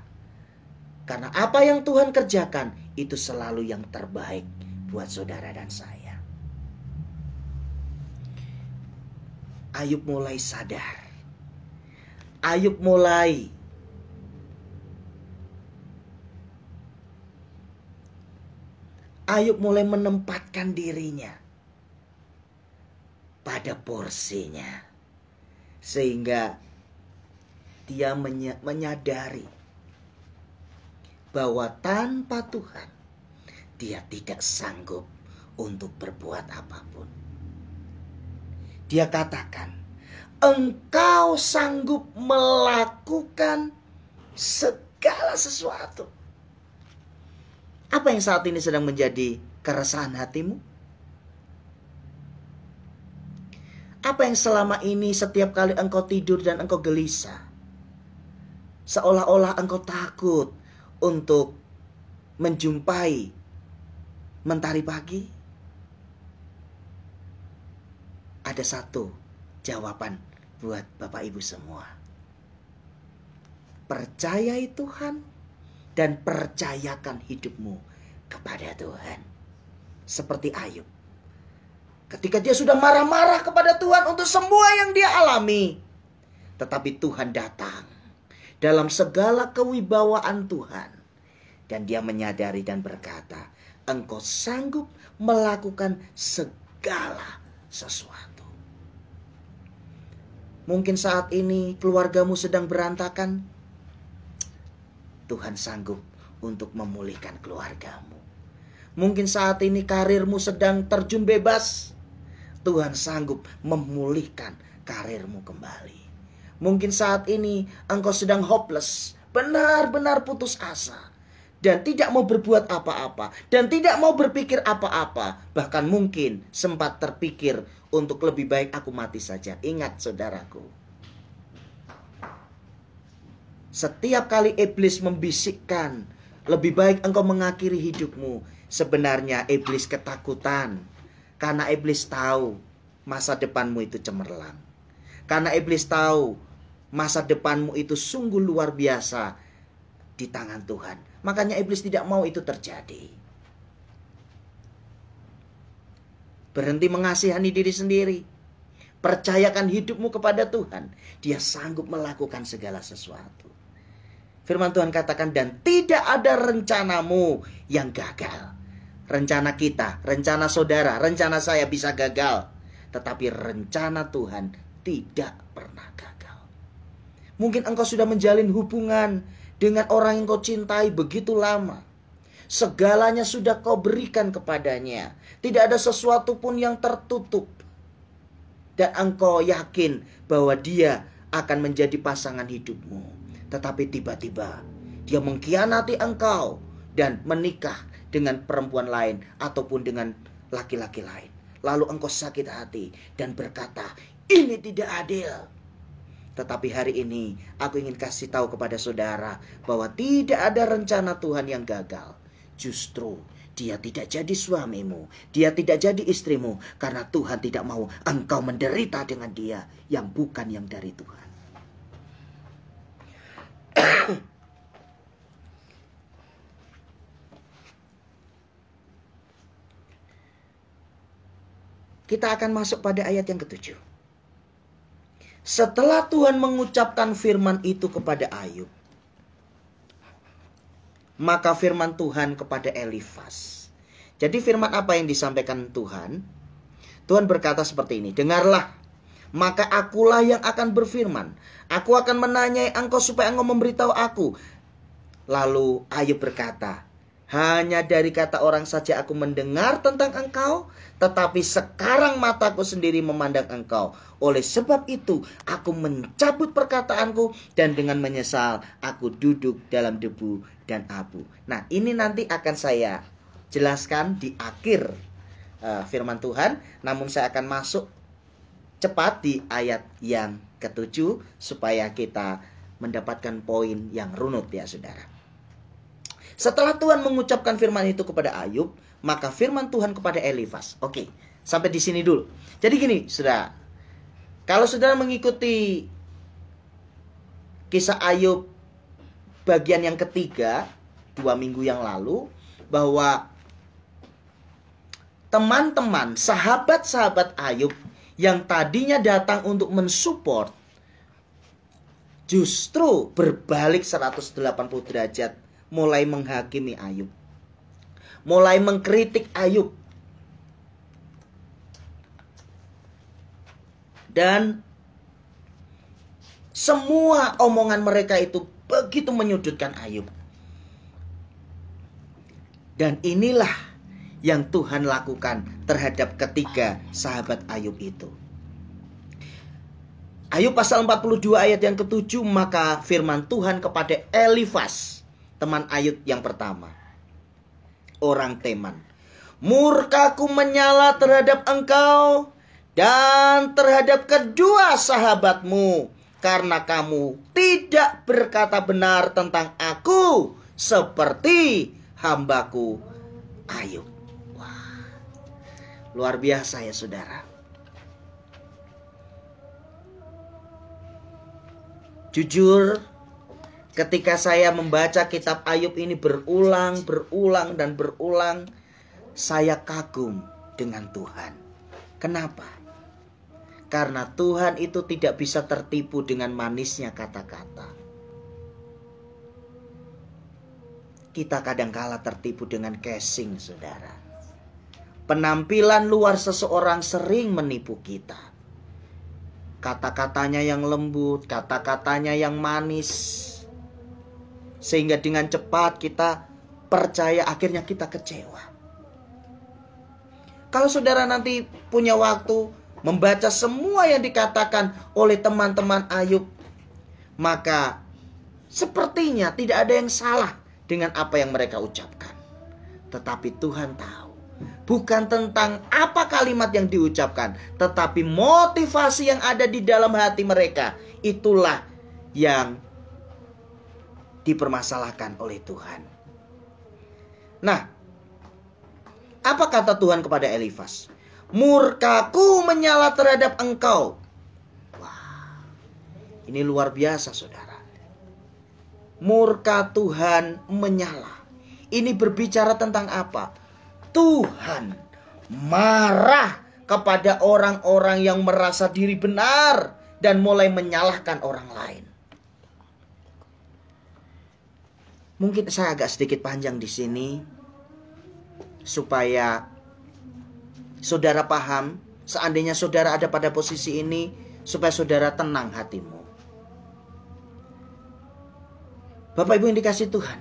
Karena apa yang Tuhan kerjakan itu selalu yang terbaik buat saudara dan saya. Ayub mulai sadar. Ayub mulai menempatkan dirinya pada porsinya. Sehingga dia menyadari bahwa tanpa Tuhan dia tidak sanggup untuk berbuat apapun. Dia katakan, engkau sanggup melakukan segala sesuatu. Apa yang saat ini sedang menjadi keresahan hatimu? Apa yang selama ini setiap kali engkau tidur dan engkau gelisah, seolah-olah engkau takut untuk menjumpai mentari pagi? Ada satu jawaban buat Bapak Ibu semua. Percayai Tuhan dan percayakan hidupmu kepada Tuhan. Seperti Ayub. Ketika dia sudah marah-marah kepada Tuhan untuk semua yang dia alami. Tetapi Tuhan datang dalam segala kewibawaan Tuhan. Dan dia menyadari dan berkata, engkau sanggup melakukan segala sesuatu. Mungkin saat ini keluargamu sedang berantakan. Tuhan sanggup untuk memulihkan keluargamu. Mungkin saat ini karirmu sedang terjun bebas. Tuhan sanggup memulihkan karirmu kembali. Mungkin saat ini engkau sedang hopeless, benar-benar putus asa. Dan tidak mau berbuat apa-apa. Dan tidak mau berpikir apa-apa. Bahkan mungkin sempat terpikir untuk lebih baik aku mati saja. Ingat saudaraku. Setiap kali iblis membisikkan, lebih baik engkau mengakhiri hidupmu. Sebenarnya iblis ketakutan. Karena iblis tahu masa depanmu itu cemerlang. Karena iblis tahu Masa depanmu itu sungguh luar biasa di tangan Tuhan. Makanya iblis tidak mau itu terjadi. Berhenti mengasihani diri sendiri. Percayakan hidupmu kepada Tuhan. Dia sanggup melakukan segala sesuatu. Firman Tuhan katakan, dan tidak ada rencanamu yang gagal. Rencana kita, rencana saudara, rencana saya bisa gagal. Tetapi rencana Tuhan tidak pernah gagal. Mungkin engkau sudah menjalin hubungan dengan orang yang kau cintai begitu lama. Segalanya sudah kau berikan kepadanya. Tidak ada sesuatu pun yang tertutup. Dan engkau yakin bahwa dia akan menjadi pasangan hidupmu. Tetapi tiba-tiba dia mengkhianati engkau dan menikah dengan perempuan lain ataupun dengan laki-laki lain. Lalu engkau sakit hati dan berkata, ini tidak adil. Tetapi hari ini aku ingin kasih tahu kepada saudara bahwa tidak ada rencana Tuhan yang gagal. Justru dia tidak jadi suamimu, dia tidak jadi istrimu, karena Tuhan tidak mau engkau menderita dengan dia yang bukan yang dari Tuhan. Kita akan masuk pada ayat yang ke-7. Setelah Tuhan mengucapkan firman itu kepada Ayub, maka firman Tuhan kepada Elifas. Jadi firman apa yang disampaikan Tuhan? Tuhan berkata seperti ini, dengarlah, maka akulah yang akan berfirman. Aku akan menanyai engkau supaya engkau memberitahu aku. Lalu Ayub berkata, hanya dari kata orang saja aku mendengar tentang engkau, tetapi sekarang mataku sendiri memandang engkau. Oleh sebab itu aku mencabut perkataanku, dan dengan menyesal aku duduk dalam debu dan abu. Nah, ini nanti akan saya jelaskan di akhir firman Tuhan. Namun saya akan masuk cepat di ayat yang ke-7 supaya kita mendapatkan poin yang runut ya saudara. Setelah Tuhan mengucapkan firman itu kepada Ayub, maka firman Tuhan kepada Elifas. Oke, sampai di sini dulu. Jadi gini, saudara. Kalau saudara mengikuti kisah Ayub bagian yang ketiga, 2 minggu yang lalu, bahwa teman-teman, sahabat-sahabat Ayub yang tadinya datang untuk mensupport, justru berbalik 180 derajat. Mulai menghakimi Ayub, mulai mengkritik Ayub, dan semua omongan mereka itu begitu menyudutkan Ayub. Dan inilah yang Tuhan lakukan terhadap ketiga sahabat Ayub itu. Ayub pasal 42 ayat yang ke-7, maka firman Tuhan kepada Elifas, teman Ayub yang pertama, orang Teman. Murkaku menyala terhadap engkau dan terhadap kedua sahabatmu, karena kamu tidak berkata benar tentang aku seperti hambaku Ayub. Wah, luar biasa ya saudara. Jujur, ketika saya membaca kitab Ayub ini berulang dan berulang, saya kagum dengan Tuhan. Kenapa? Karena Tuhan itu tidak bisa tertipu dengan manisnya kata-kata. Kita kadangkala tertipu dengan casing, saudara. Penampilan luar seseorang sering menipu kita. Kata-katanya yang lembut, kata-katanya yang manis, sehingga dengan cepat kita percaya, akhirnya kita kecewa. Kalau saudara nanti punya waktu membaca semua yang dikatakan oleh teman-teman Ayub, maka sepertinya tidak ada yang salah dengan apa yang mereka ucapkan. Tetapi Tuhan tahu, bukan tentang apa kalimat yang diucapkan, tetapi motivasi yang ada di dalam hati mereka. Itulah yang dipermasalahkan oleh Tuhan. Nah, apa kata Tuhan kepada Elifas? Murkaku menyala terhadap engkau. Wah, Ini luar biasa, saudara. Murka Tuhan menyala. Ini berbicara tentang apa? Tuhan marah kepada orang-orang yang merasa diri benar dan mulai menyalahkan orang lain. Mungkin saya agak sedikit panjang di sini supaya saudara paham, seandainya saudara ada pada posisi ini, supaya saudara tenang hatimu. Bapak Ibu yang dikasihi Tuhan,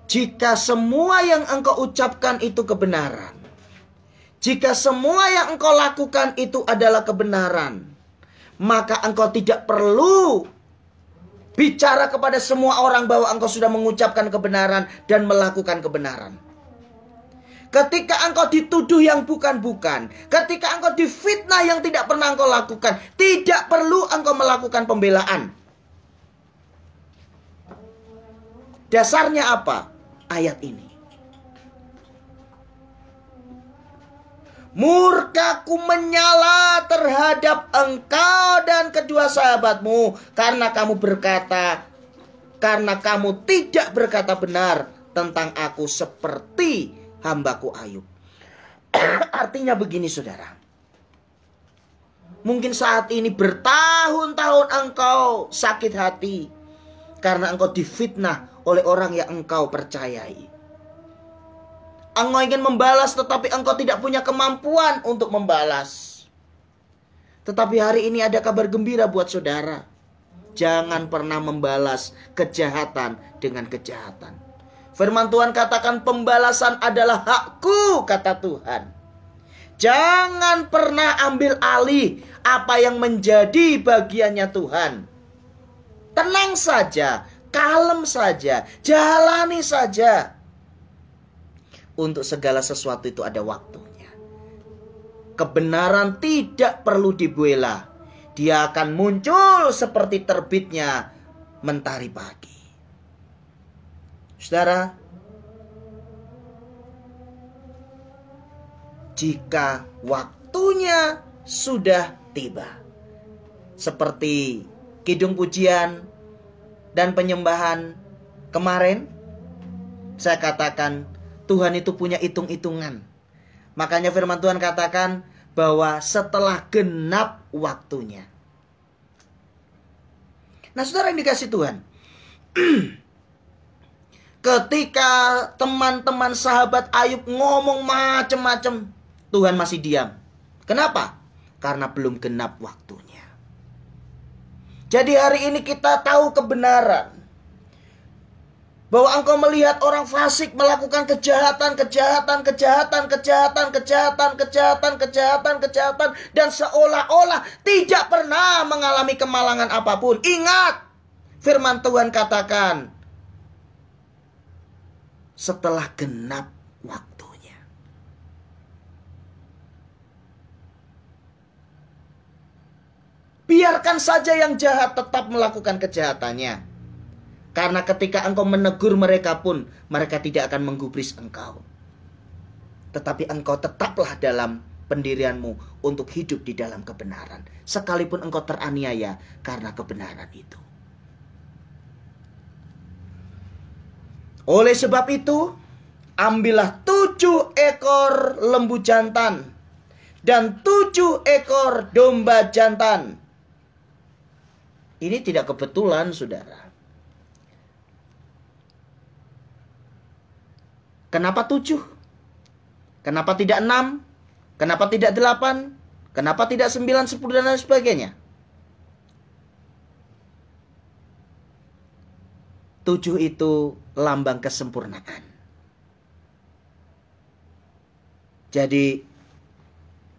jika semua yang engkau ucapkan itu kebenaran, jika semua yang engkau lakukan itu adalah kebenaran, maka engkau tidak perlu bicara kepada semua orang bahwa engkau sudah mengucapkan kebenaran dan melakukan kebenaran. Ketika engkau dituduh yang bukan-bukan, ketika engkau difitnah yang tidak pernah engkau lakukan, tidak perlu engkau melakukan pembelaan. Dasarnya apa? Ayat ini. Murkaku menyala terhadap engkau dan kedua sahabatmu karena kamu berkata, karena kamu tidak berkata benar tentang aku seperti hambaku Ayub. Artinya begini, saudara. Mungkin saat ini bertahun-tahun engkau sakit hati karena engkau difitnah oleh orang yang engkau percayai. Engkau ingin membalas tetapi engkau tidak punya kemampuan untuk membalas. Tetapi hari ini ada kabar gembira buat saudara. Jangan pernah membalas kejahatan dengan kejahatan. Firman Tuhan katakan pembalasan adalah hakku, kata Tuhan. Jangan pernah ambil alih apa yang menjadi bagiannya Tuhan. Tenang saja, kalem saja, jalani saja. Untuk segala sesuatu itu ada waktunya. Kebenaran tidak perlu dibela. Dia akan muncul seperti terbitnya mentari pagi. Saudara, jika waktunya sudah tiba, seperti kidung pujian dan penyembahan kemarin, saya katakan Tuhan itu punya hitung-hitungan. Makanya firman Tuhan katakan bahwa setelah genap waktunya. Nah, saudara yang dikasihi Tuhan, ketika teman-teman sahabat Ayub ngomong macam-macam, Tuhan masih diam. Kenapa? Karena belum genap waktunya. Jadi hari ini kita tahu kebenaran. Bahwa engkau melihat orang fasik melakukan kejahatan dan seolah-olah tidak pernah mengalami kemalangan apapun. Ingat, firman Tuhan katakan setelah genap waktunya. Biarkan saja yang jahat tetap melakukan kejahatannya. Karena ketika engkau menegur mereka pun, mereka tidak akan menggubris engkau. Tetapi engkau tetaplah dalam pendirianmu untuk hidup di dalam kebenaran. Sekalipun engkau teraniaya karena kebenaran itu. Oleh sebab itu, ambillah 7 ekor lembu jantan dan 7 ekor domba jantan. Ini tidak kebetulan, saudara. Kenapa 7? Kenapa tidak 6? Kenapa tidak 8? Kenapa tidak 9, 10 dan lain sebagainya? 7 itu lambang kesempurnaan. Jadi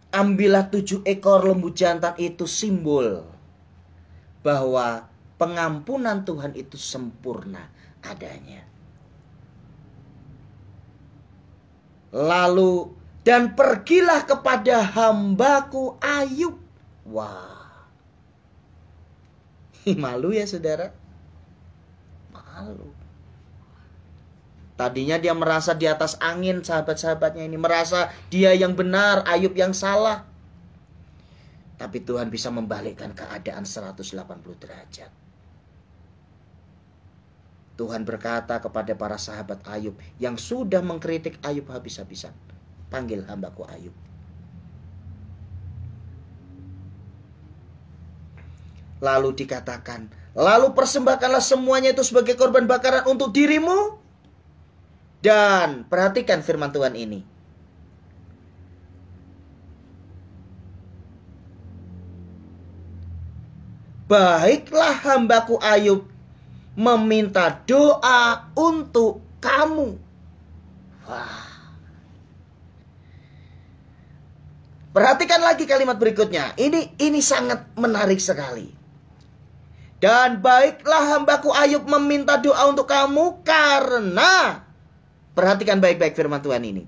ambillah 7 ekor lembu jantan itu simbol bahwa pengampunan Tuhan itu sempurna adanya. Lalu, dan pergilah kepada hambaku Ayub. Wah. Malu ya, saudara? Malu. Tadinya dia merasa di atas angin, sahabat-sahabatnya ini. Merasa dia yang benar, Ayub yang salah. Tapi Tuhan bisa membalikkan keadaan 180 derajat. Tuhan berkata kepada para sahabat Ayub yang sudah mengkritik Ayub habis-habisan, panggil hambaku Ayub. Lalu dikatakan, lalu persembahkanlah semuanya itu sebagai korban bakaran untuk dirimu. Dan perhatikan firman Tuhan ini. Baiklah hambaku Ayub meminta doa untuk kamu. Wah. Perhatikan lagi kalimat berikutnya. Ini sangat menarik sekali. Dan baiklah hambaku Ayub meminta doa untuk kamu karena, perhatikan baik-baik firman Tuhan ini.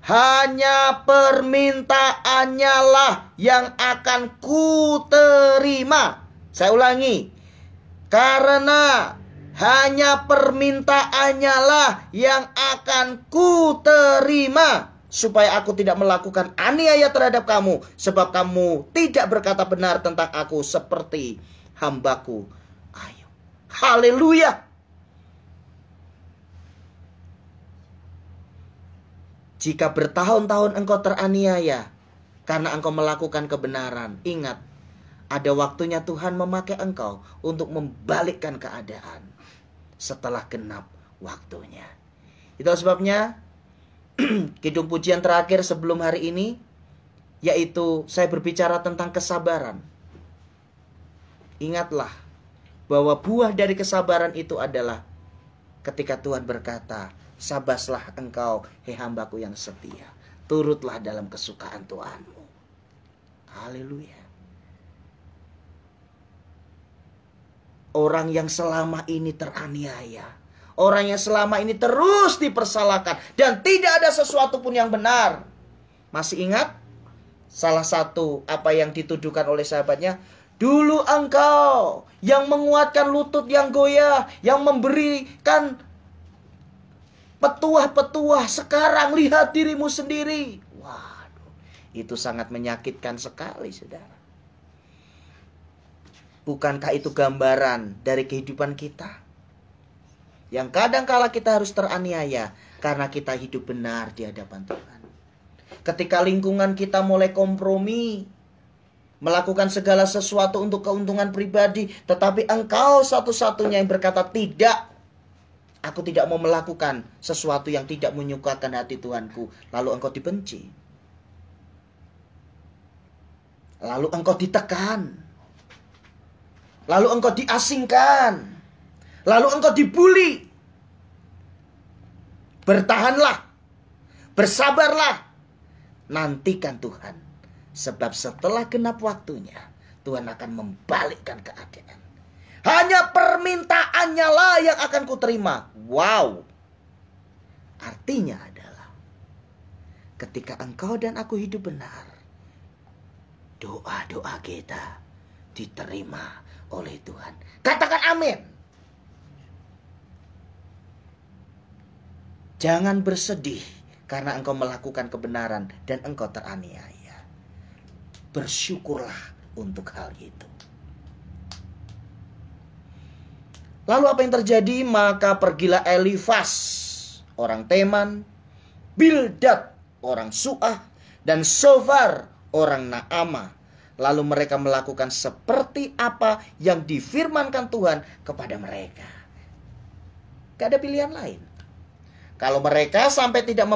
Hanya permintaannya lah yang akan kuterima. Saya ulangi. Karena hanya permintaannya lah yang akan kuterima. Supaya aku tidak melakukan aniaya terhadap kamu. Sebab kamu tidak berkata benar tentang aku seperti hambaku Ayub. Haleluya. Jika bertahun-tahun engkau teraniaya karena engkau melakukan kebenaran, ingat, ada waktunya Tuhan memakai engkau untuk membalikkan keadaan setelah genap waktunya. Itulah sebabnya kidung pujian terakhir sebelum hari ini, yaitu saya berbicara tentang kesabaran. Ingatlah bahwa buah dari kesabaran itu adalah ketika Tuhan berkata, sabaslah engkau, hei hambaku yang setia, turutlah dalam kesukaan Tuhanmu. Haleluya. Orang yang selama ini teraniaya, orang yang selama ini terus dipersalahkan dan tidak ada sesuatu pun yang benar. Masih ingat salah satu apa yang dituduhkan oleh sahabatnya? Dulu engkau yang menguatkan lutut yang goyah, yang memberikan petuah-petuah, sekarang lihat dirimu sendiri. Waduh, itu sangat menyakitkan sekali, saudara. Bukankah itu gambaran dari kehidupan kita? Yang kadang-kala kita harus teraniaya karena kita hidup benar di hadapan Tuhan. Ketika lingkungan kita mulai kompromi, melakukan segala sesuatu untuk keuntungan pribadi, tetapi engkau satu-satunya yang berkata tidak, aku tidak mau melakukan sesuatu yang tidak menyukakan hati Tuhanku. Lalu engkau dibenci. Lalu engkau ditekan. Lalu engkau diasingkan. Lalu engkau dibuli. Bertahanlah. Bersabarlah. Nantikan Tuhan. Sebab setelah genap waktunya, Tuhan akan membalikkan keadaan. Hanya permintaannya lah yang akan kuterima. Wow. Artinya adalah, ketika engkau dan aku hidup benar, doa-doa kita diterima oleh Tuhan. Katakan amin. Jangan bersedih karena engkau melakukan kebenaran dan engkau teraniaya. Bersyukurlah untuk hal itu. Lalu apa yang terjadi? Maka pergilah Elifas, orang Teman, Bildad, orang Suah, dan Sofar, orang Naamah. Lalu mereka melakukan seperti apa yang difirmankan Tuhan kepada mereka. Gak ada pilihan lain. Kalau mereka sampai tidak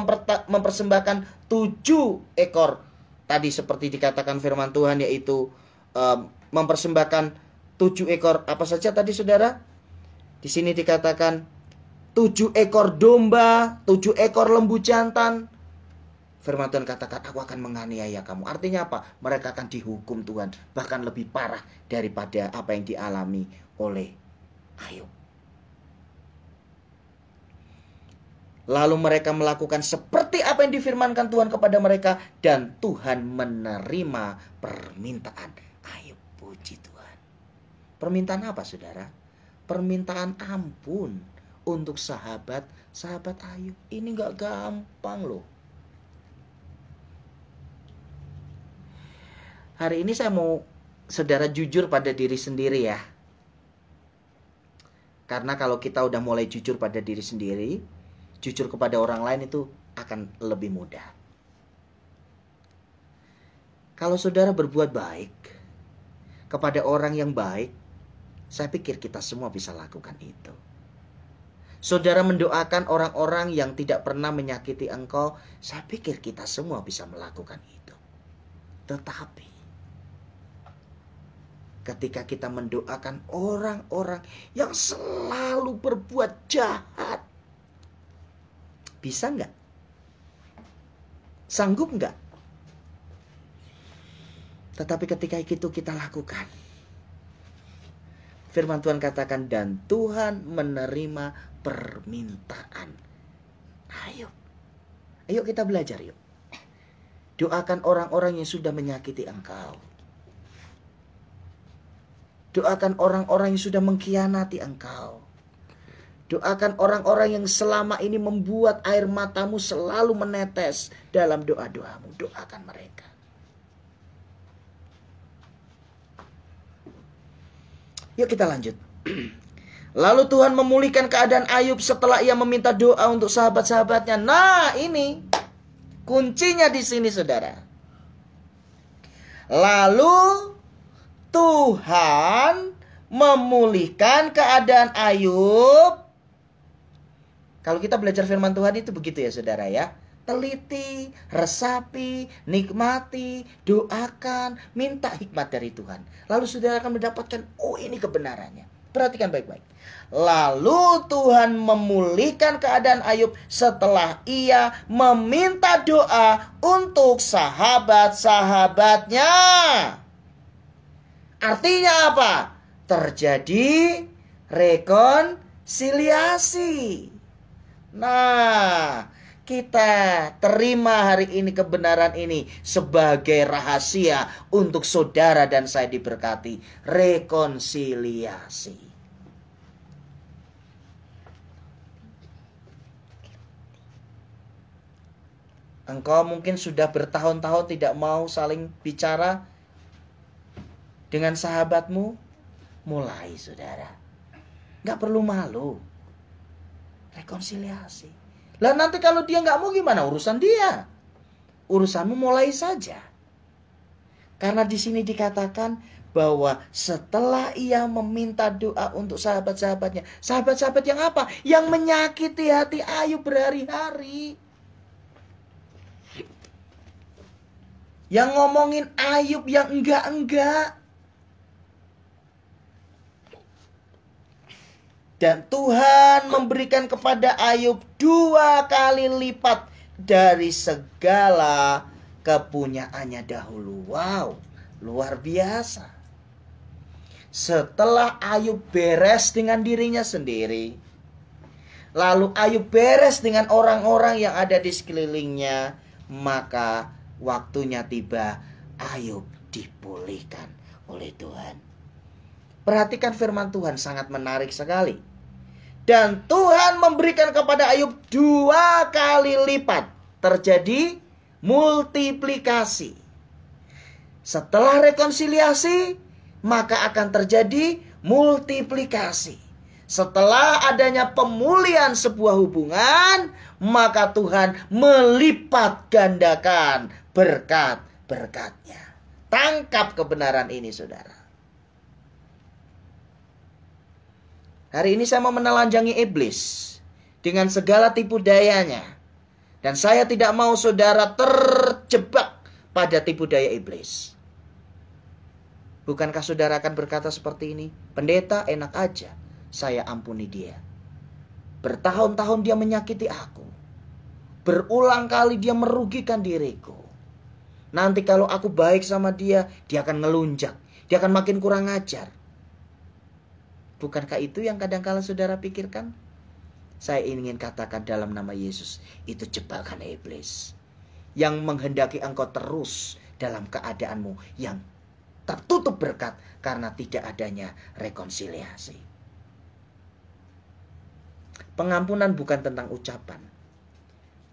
mempersembahkan 7 ekor, tadi seperti dikatakan firman Tuhan, yaitu mempersembahkan 7 ekor apa saja tadi saudara? Di sini dikatakan 7 ekor domba, 7 ekor lembu jantan. Firman Tuhan katakan, aku akan menganiaya kamu. Artinya apa? Mereka akan dihukum Tuhan, bahkan lebih parah daripada apa yang dialami oleh Ayub. Lalu mereka melakukan seperti apa yang difirmankan Tuhan kepada mereka. Dan Tuhan menerima permintaan Ayub. Puji Tuhan. Permintaan apa saudara? Permintaan ampun untuk sahabat Ayub. Ini gak gampang loh. Hari ini saya mau saudara jujur pada diri sendiri ya. Karena kalau kita udah mulai jujur pada diri sendiri, jujur kepada orang lain itu akan lebih mudah. Kalau saudara berbuat baik kepada orang yang baik, saya pikir kita semua bisa lakukan itu. Saudara mendoakan orang-orang yang tidak pernah menyakiti engkau, saya pikir kita semua bisa melakukan itu. Tetapi ketika kita mendoakan orang-orang yang selalu berbuat jahat, bisa nggak? Sanggup nggak? Tetapi ketika itu kita lakukan, firman Tuhan katakan, dan Tuhan menerima permintaan Ayub. Ayo kita belajar yuk. Doakan orang-orang yang sudah menyakiti engkau. Doakan orang-orang yang sudah mengkhianati engkau. Doakan orang-orang yang selama ini membuat air matamu selalu menetes dalam doa-doamu. Doakan mereka. Yuk kita lanjut. Lalu Tuhan memulihkan keadaan Ayub setelah ia meminta doa untuk sahabat-sahabatnya. Nah, ini kuncinya di sini, saudara. Lalu Tuhan memulihkan keadaan Ayub. Kalau kita belajar firman Tuhan itu begitu ya, saudara ya. Teliti, resapi, nikmati, doakan, minta hikmat dari Tuhan. Lalu saudara akan mendapatkan, oh ini kebenarannya. Perhatikan baik-baik. Lalu Tuhan memulihkan keadaan Ayub setelah ia meminta doa untuk sahabat-sahabatnya. Artinya apa? Terjadi rekonsiliasi. Nah, kita terima hari ini kebenaran ini sebagai rahasia untuk saudara dan saya diberkati. Rekonsiliasi. Engkau mungkin sudah bertahun-tahun tidak mau saling bicara dengan sahabatmu. Mulai, saudara. Gak perlu malu. Rekonsiliasi. Lah nanti kalau dia nggak mau gimana? Urusan dia. Urusanmu mulai saja. Karena di sini dikatakan bahwa setelah ia meminta doa untuk sahabat-sahabatnya. Sahabat-sahabat yang apa? Yang menyakiti hati Ayub berhari-hari. Yang ngomongin Ayub yang enggak-enggak. Dan Tuhan memberikan kepada Ayub 2 kali lipat dari segala kepunyaannya dahulu. Wow, luar biasa. Setelah Ayub beres dengan dirinya sendiri, lalu Ayub beres dengan orang-orang yang ada di sekelilingnya, maka waktunya tiba, Ayub dipulihkan oleh Tuhan. Perhatikan firman Tuhan, sangat menarik sekali. Dan Tuhan memberikan kepada Ayub 2 kali lipat. Terjadi multiplikasi. Setelah rekonsiliasi, maka akan terjadi multiplikasi. Setelah adanya pemulihan sebuah hubungan, maka Tuhan melipat gandakan berkat-berkatnya. Tangkap kebenaran ini, saudara. Hari ini saya mau menelanjangi iblis dengan segala tipu dayanya. Dan saya tidak mau saudara terjebak pada tipu daya iblis. Bukankah saudara akan berkata seperti ini? Pendeta, enak aja, saya ampuni dia. Bertahun-tahun dia menyakiti aku. Berulang kali dia merugikan diriku. Nanti kalau aku baik sama dia, dia akan ngelunjak. Dia akan makin kurang ajar. Bukankah itu yang kadang-kala saudara pikirkan? Saya ingin katakan dalam nama Yesus, itu jebakan iblis yang menghendaki engkau terus dalam keadaanmu yang tertutup berkat karena tidak adanya rekonsiliasi. Pengampunan bukan tentang ucapan.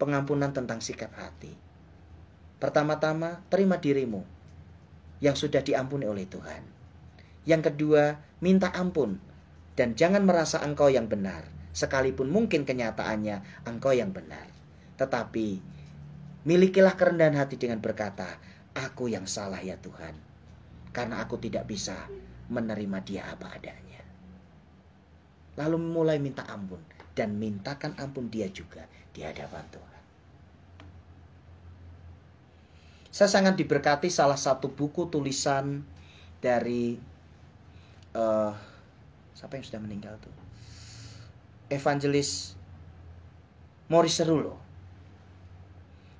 Pengampunan tentang sikap hati. Pertama-tama, terima dirimu. yang sudah diampuni oleh Tuhan. Yang kedua, minta ampun dan jangan merasa engkau yang benar, sekalipun mungkin kenyataannya engkau yang benar. Tetapi milikilah kerendahan hati dengan berkata, aku yang salah ya Tuhan, karena aku tidak bisa menerima dia apa adanya. Lalu mulai minta ampun dan mintakan ampun dia juga di hadapan Tuhan. Saya sangat diberkati salah satu buku tulisan dari siapa yang sudah meninggal tuh? Evangelis Maurice Cerullo.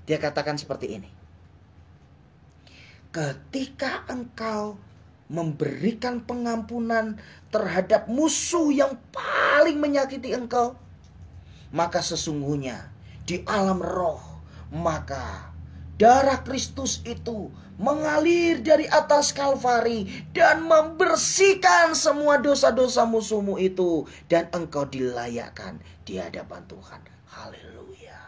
Dia katakan seperti ini. Ketika engkau memberikan pengampunan terhadap musuh yang paling menyakiti engkau, maka sesungguhnya di alam roh, maka darah Kristus itu mengalir dari atas Kalvari dan membersihkan semua dosa-dosa musuhmu itu, dan engkau dilayakkan di hadapan Tuhan. Haleluya.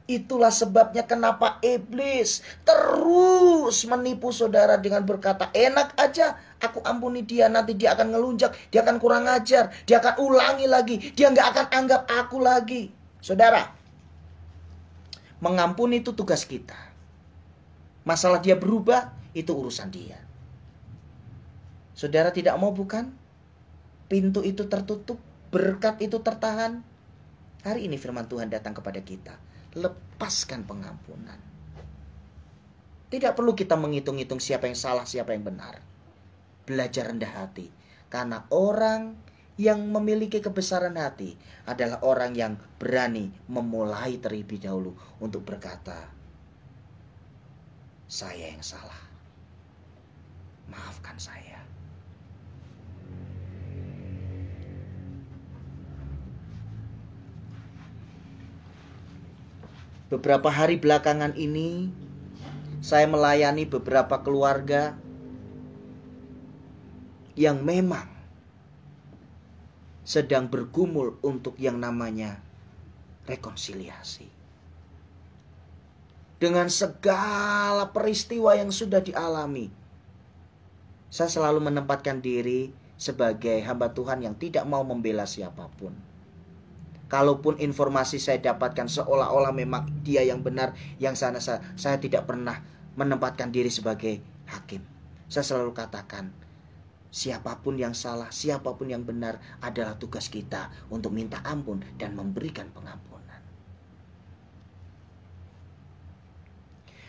Itulah sebabnya kenapa iblis terus menipu saudara dengan berkata, enak aja aku ampuni dia, nanti dia akan ngelunjak, dia akan kurang ajar, dia akan ulangi lagi, dia nggak akan anggap aku lagi. Saudara, mengampuni itu tugas kita. Masalah dia berubah, itu urusan dia. Saudara tidak mau bukan? Pintu itu tertutup, berkat itu tertahan. Hari ini firman Tuhan datang kepada kita. Lepaskan pengampunan. Tidak perlu kita menghitung-hitung siapa yang salah, siapa yang benar. Belajar rendah hati. Karena orang yang memiliki kebesaran hati adalah orang yang berani memulai terlebih dahulu untuk berkata, saya yang salah, maafkan saya. Beberapa hari belakangan ini saya melayani beberapa keluarga yang memang sedang bergumul untuk yang namanya rekonsiliasi. Dengan segala peristiwa yang sudah dialami, saya selalu menempatkan diri sebagai hamba Tuhan yang tidak mau membela siapapun. Kalaupun informasi saya dapatkan seolah-olah memang dia yang benar, yang sana saya tidak pernah menempatkan diri sebagai hakim. Saya selalu katakan, siapapun yang salah, siapapun yang benar, adalah tugas kita untuk minta ampun dan memberikan pengampunan.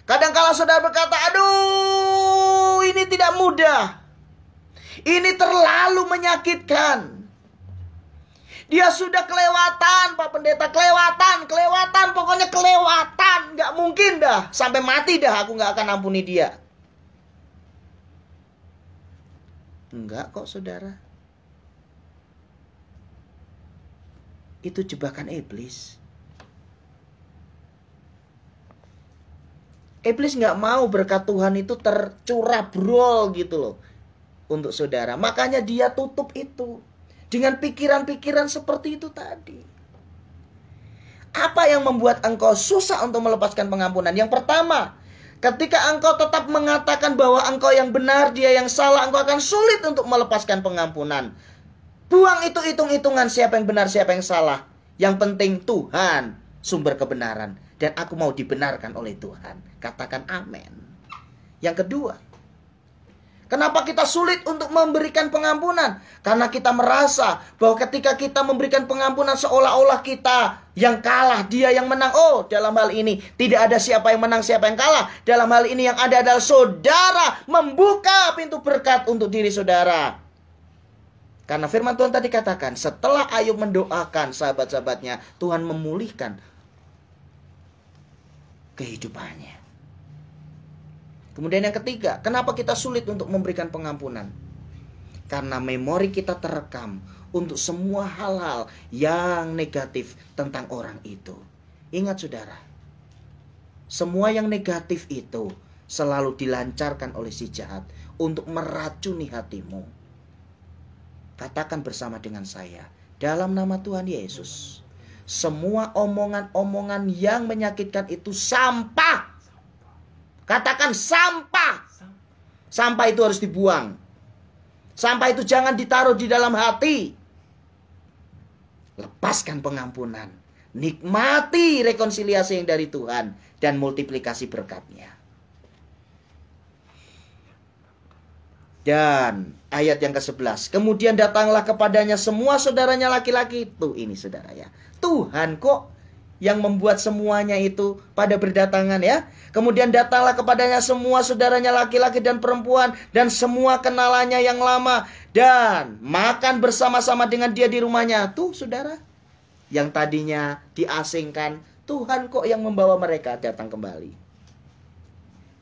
Kadang-kala saudara berkata, aduh ini tidak mudah, ini terlalu menyakitkan. Dia sudah kelewatan, Pak Pendeta, kelewatan, pokoknya kelewatan. Gak mungkin dah, sampai mati dah aku gak akan ampuni dia. Enggak kok saudara. Itu jebakan iblis. Iblis gak mau berkat Tuhan itu tercurah brol gitu loh untuk saudara. Makanya dia tutup itu dengan pikiran-pikiran seperti itu tadi. Apa yang membuat engkau susah untuk melepaskan pengampunan? Yang pertama, ketika engkau tetap mengatakan bahwa engkau yang benar, dia yang salah, engkau akan sulit untuk melepaskan pengampunan. Buang itu hitung-hitungan siapa yang benar, siapa yang salah. Yang penting Tuhan sumber kebenaran, dan aku mau dibenarkan oleh Tuhan. Katakan amin. Yang kedua, kenapa kita sulit untuk memberikan pengampunan? Karena kita merasa bahwa ketika kita memberikan pengampunan seolah-olah kita yang kalah, dia yang menang. Oh, dalam hal ini tidak ada siapa yang menang, siapa yang kalah. Dalam hal ini yang ada adalah saudara membuka pintu berkat untuk diri saudara. Karena firman Tuhan tadi katakan, setelah Ayub mendoakan sahabat-sahabatnya, Tuhan memulihkan kehidupannya. Kemudian yang ketiga, kenapa kita sulit untuk memberikan pengampunan? Karena memori kita terekam untuk semua hal-hal yang negatif tentang orang itu. Ingat saudara, semua yang negatif itu selalu dilancarkan oleh si jahat untuk meracuni hatimu. Katakan bersama dengan saya, dalam nama Tuhan Yesus, semua omongan-omongan yang menyakitkan itu sampah. Katakan sampah. Sampah itu harus dibuang. Sampah itu jangan ditaruh di dalam hati. Lepaskan pengampunan. Nikmati rekonsiliasi yang dari Tuhan dan multiplikasi berkatnya. Dan ayat yang ke-11. Kemudian datanglah kepadanya semua saudaranya laki-laki. Tuh ini saudara ya. Tuhan kok yang membuat semuanya itu pada berdatangan ya. Kemudian datanglah kepadanya semua saudaranya laki-laki dan perempuan dan semua kenalannya yang lama. Dan makan bersama-sama dengan dia di rumahnya. Tuh saudara, yang tadinya diasingkan, Tuhan kok yang membawa mereka datang kembali.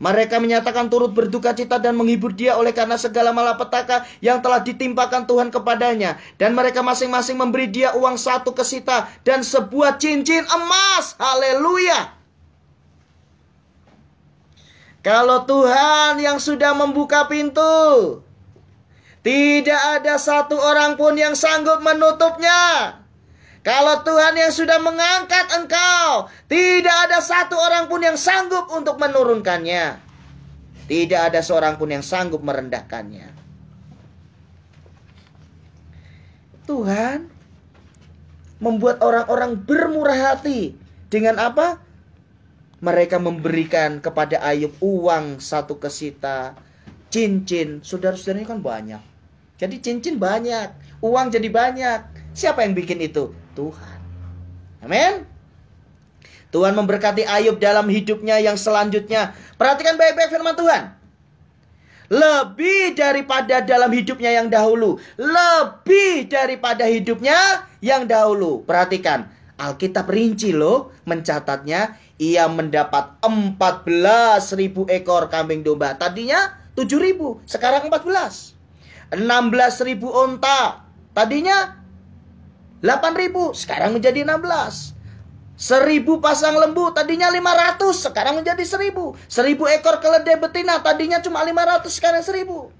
Mereka menyatakan turut berduka cita dan menghibur dia oleh karena segala malapetaka yang telah ditimpakan Tuhan kepadanya. Dan mereka masing-masing memberi dia uang 1 kesita dan sebuah cincin emas. Haleluya. Kalau Tuhan yang sudah membuka pintu, tidak ada satu orang pun yang sanggup menutupnya. Kalau Tuhan yang sudah mengangkat engkau, tidak ada satu orang pun yang sanggup untuk menurunkannya. Tidak ada seorang pun yang sanggup merendahkannya. Tuhan membuat orang-orang bermurah hati. Dengan apa? Mereka memberikan kepada Ayub uang 1 kesita, cincin. Saudara-saudaranya kan banyak. Jadi cincin banyak, uang jadi banyak. Siapa yang bikin itu? Tuhan. Amin. Tuhan memberkati Ayub dalam hidupnya yang selanjutnya. Perhatikan baik-baik firman Tuhan. Lebih daripada dalam hidupnya yang dahulu. Lebih daripada hidupnya yang dahulu. Perhatikan. Alkitab rinci loh mencatatnya. Ia mendapat 14.000 ekor kambing domba. Tadinya 7.000. Sekarang 14. 16.000 onta. Tadinya 8.000, sekarang menjadi 16. 1.000 pasang lembu, tadinya 500, sekarang menjadi 1.000. 1.000 ekor keledai betina, tadinya cuma 500, sekarang 1.000.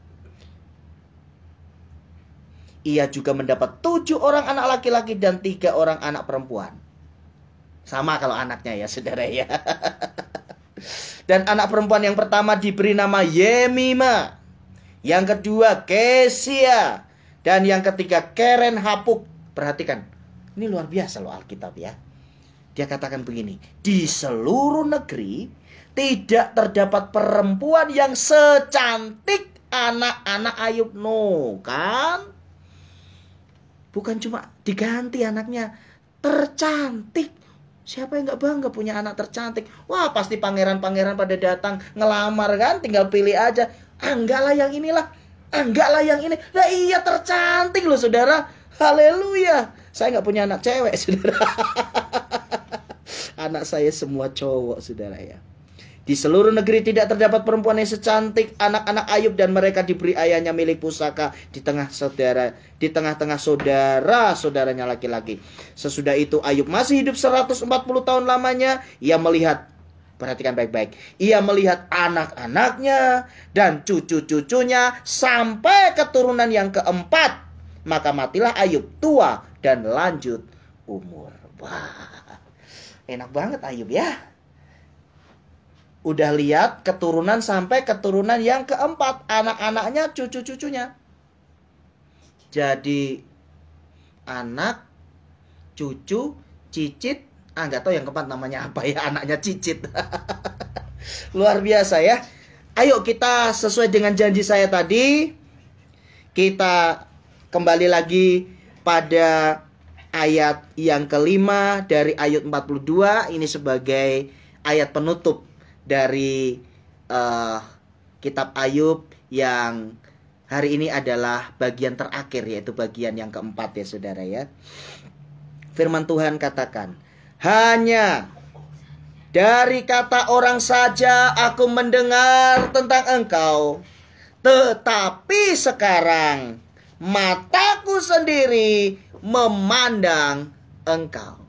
Ia juga mendapat 7 orang anak laki-laki dan 3 orang anak perempuan. Sama kalau anaknya ya saudara ya. Dan anak perempuan yang pertama diberi nama Yemima. Yang kedua Kesia. Dan yang ketiga Keren Hapuk. Perhatikan, ini luar biasa loh Alkitab ya. Dia katakan begini, di seluruh negeri tidak terdapat perempuan yang secantik anak-anak Ayub. No, kan? Bukan cuma diganti anaknya, tercantik. Siapa yang gak bangga punya anak tercantik? Wah, pasti pangeran-pangeran pada datang ngelamar kan, tinggal pilih aja. Enggak lah yang inilah, enggak lah yang ini. Lah iya tercantik loh saudara. Haleluya. Saya nggak punya anak cewek, saudara. Anak saya semua cowok, saudara ya. Di seluruh negeri tidak terdapat perempuan yang secantik anak-anak Ayub dan mereka diberi ayahnya milik pusaka di tengah-tengah saudara-saudaranya laki-laki. Sesudah itu Ayub masih hidup 140 tahun lamanya. Ia melihat, perhatikan baik-baik, ia melihat anak-anaknya dan cucu-cucunya sampai keturunan yang keempat. Maka matilah Ayub tua dan lanjut umur. Wah, enak banget Ayub ya. Udah lihat keturunan sampai keturunan yang keempat. Anak-anaknya, cucu-cucunya. Jadi anak, cucu, cicit. Gak tahu yang keempat namanya apa ya. Anaknya cicit. Luar biasa ya. Ayo kita sesuai dengan janji saya tadi. Kita kembali lagi pada ayat yang kelima dari ayat 42. Ini sebagai ayat penutup dari kitab Ayub yang hari ini adalah bagian terakhir, yaitu bagian yang keempat ya saudara ya. Firman Tuhan katakan, hanya dari kata orang saja aku mendengar tentang engkau, tetapi sekarang mataku sendiri memandang engkau.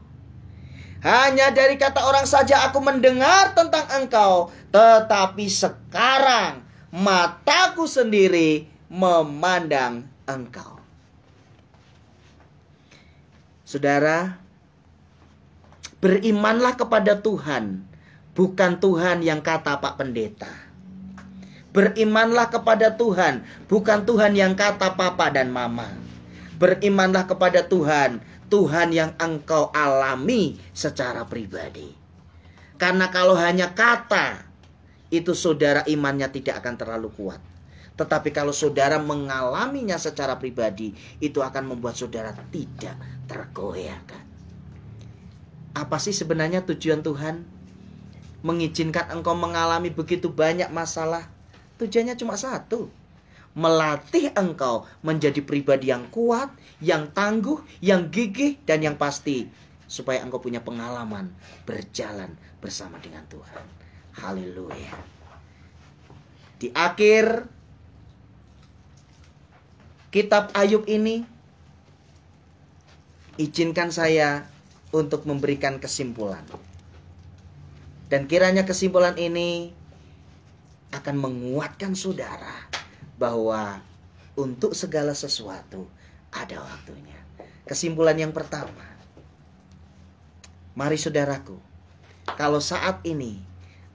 Hanya dari kata orang saja aku mendengar tentang engkau, tetapi sekarang mataku sendiri memandang engkau. Saudara, berimanlah kepada Tuhan bukan Tuhan yang kata Pak Pendeta. Berimanlah kepada Tuhan, bukan Tuhan yang kata papa dan mama. Berimanlah kepada Tuhan, Tuhan yang engkau alami secara pribadi. Karena kalau hanya kata, itu saudara imannya tidak akan terlalu kuat. Tetapi kalau saudara mengalaminya secara pribadi, itu akan membuat saudara tidak tergoyahkan. Apa sih sebenarnya tujuan Tuhan mengizinkan engkau mengalami begitu banyak masalah? Tujuannya cuma satu. Melatih engkau menjadi pribadi yang kuat, yang tangguh, yang gigih, dan yang pasti. Supaya engkau punya pengalaman berjalan bersama dengan Tuhan. Haleluya. Di akhir kitab Ayub ini, izinkan saya untuk memberikan kesimpulan. Dan kiranya kesimpulan ini akan menguatkan saudara bahwa untuk segala sesuatu ada waktunya. Kesimpulan yang pertama, mari saudaraku, kalau saat ini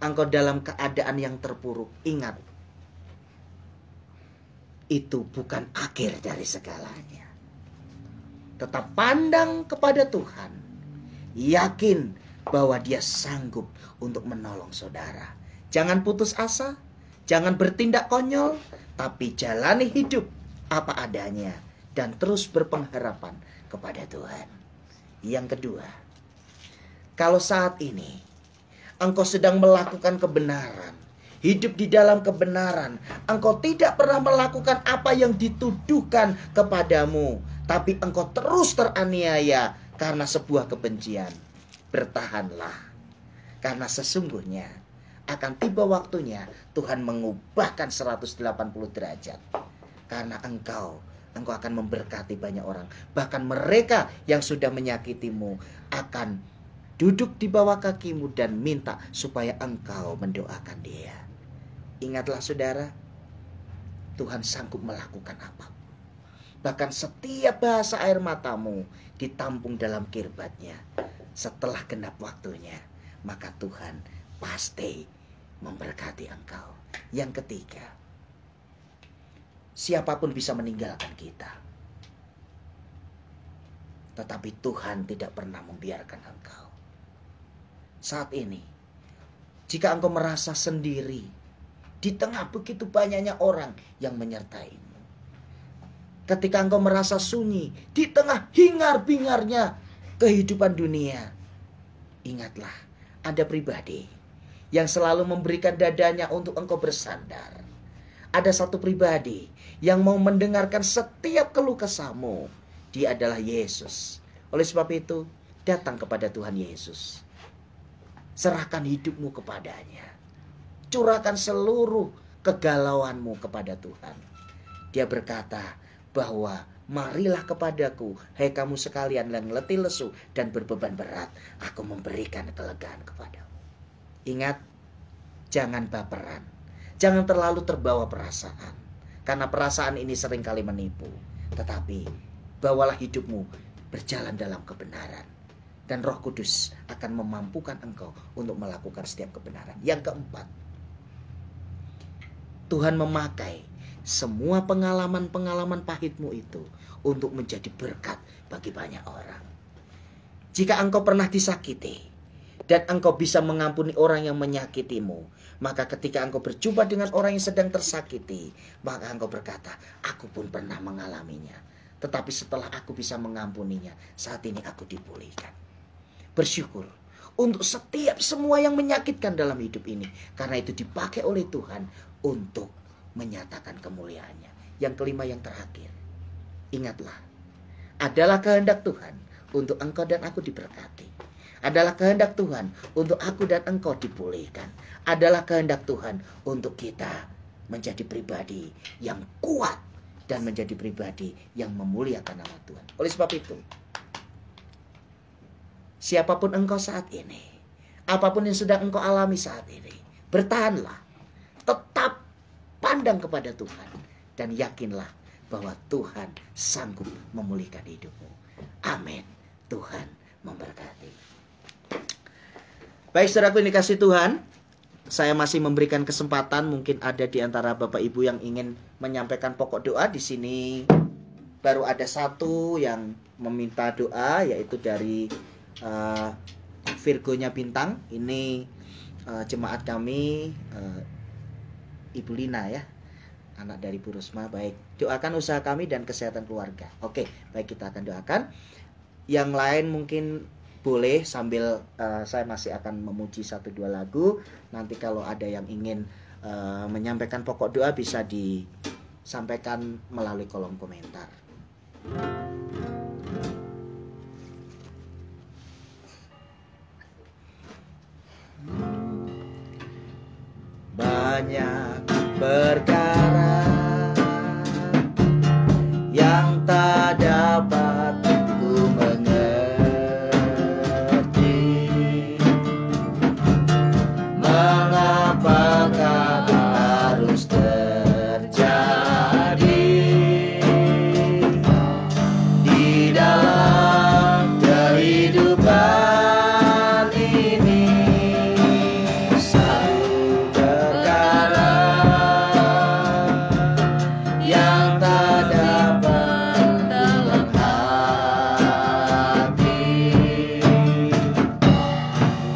engkau dalam keadaan yang terpuruk, ingat, itu bukan akhir dari segalanya. Tetap pandang kepada Tuhan, yakin bahwa Dia sanggup untuk menolong saudara. Jangan putus asa, jangan bertindak konyol, tapi jalani hidup apa adanya dan terus berpengharapan kepada Tuhan. Yang kedua, kalau saat ini engkau sedang melakukan kebenaran, hidup di dalam kebenaran, engkau tidak pernah melakukan apa yang dituduhkan kepadamu, tapi engkau terus teraniaya karena sebuah kebencian, bertahanlah. Karena sesungguhnya akan tiba waktunya Tuhan mengubahkan 180 derajat. Karena engkau akan memberkati banyak orang. Bahkan mereka yang sudah menyakitimu akan duduk di bawah kakimu dan minta supaya engkau mendoakan dia. Ingatlah saudara, Tuhan sanggup melakukan apapun. Bahkan setiap bahasa air matamu ditampung dalam kirbatnya. Setelah genap waktunya, maka Tuhan pasti memberkati engkau. Yang ketiga, siapapun bisa meninggalkan kita, tetapi Tuhan tidak pernah membiarkan engkau. Saat ini, jika engkau merasa sendiri di tengah begitu banyaknya orang yang menyertaimu, ketika engkau merasa sunyi di tengah hingar-bingarnya kehidupan dunia, ingatlah, ada pribadi yang selalu memberikan dadanya untuk engkau bersandar. Ada satu pribadi yang mau mendengarkan setiap keluh kesahmu. Dia adalah Yesus. Oleh sebab itu, datang kepada Tuhan Yesus. Serahkan hidupmu kepadanya. Curahkan seluruh kegalauanmu kepada Tuhan. Dia berkata bahwa marilah kepadaku, hai kamu sekalian yang letih lesu dan berbeban berat, aku memberikan kelegaan kepadamu. Ingat, jangan baperan. Jangan terlalu terbawa perasaan. Karena perasaan ini seringkali menipu. Tetapi, bawalah hidupmu berjalan dalam kebenaran. Dan Roh Kudus akan memampukan engkau untuk melakukan setiap kebenaran. Yang keempat, Tuhan memakai semua pengalaman-pengalaman pahitmu itu untuk menjadi berkat bagi banyak orang. Jika engkau pernah disakiti, dan engkau bisa mengampuni orang yang menyakitimu, maka ketika engkau berjumpa dengan orang yang sedang tersakiti, maka engkau berkata, aku pun pernah mengalaminya. Tetapi setelah aku bisa mengampuninya, saat ini aku dipulihkan. Bersyukur untuk setiap semua yang menyakitkan dalam hidup ini, karena itu dipakai oleh Tuhan untuk menyatakan kemuliaannya. Yang kelima, yang terakhir, ingatlah, adalah kehendak Tuhan untuk engkau dan aku diberkati. Adalah kehendak Tuhan untuk aku dan engkau dipulihkan. Adalah kehendak Tuhan untuk kita menjadi pribadi yang kuat dan menjadi pribadi yang memuliakan nama Tuhan. Oleh sebab itu, siapapun engkau saat ini, apapun yang sudah engkau alami saat ini, bertahanlah, tetap pandang kepada Tuhan, dan yakinlah bahwa Tuhan sanggup memulihkan hidupmu. Amin. Tuhan memberkati. Baik, saudaraku yang dikasih Tuhan, saya masih memberikan kesempatan, mungkin ada di antara Bapak Ibu yang ingin menyampaikan pokok doa. Di sini baru ada satu yang meminta doa, yaitu dari Virgonya Bintang. Ini jemaat kami, Ibu Lina ya, anak dari Bu Rusma. Baik, doakan usaha kami dan kesehatan keluarga. Oke, baik, kita akan doakan. Yang lain mungkin boleh sambil saya masih akan memuji 1-2 lagu. Nanti kalau ada yang ingin menyampaikan pokok doa bisa disampaikan melalui kolom komentar. Banyak perkara yang tak dapat ku mengerti, mengapakah harus terjadi di dalam kehidupan ini. Satu perkara yang tak dapat dalam hati,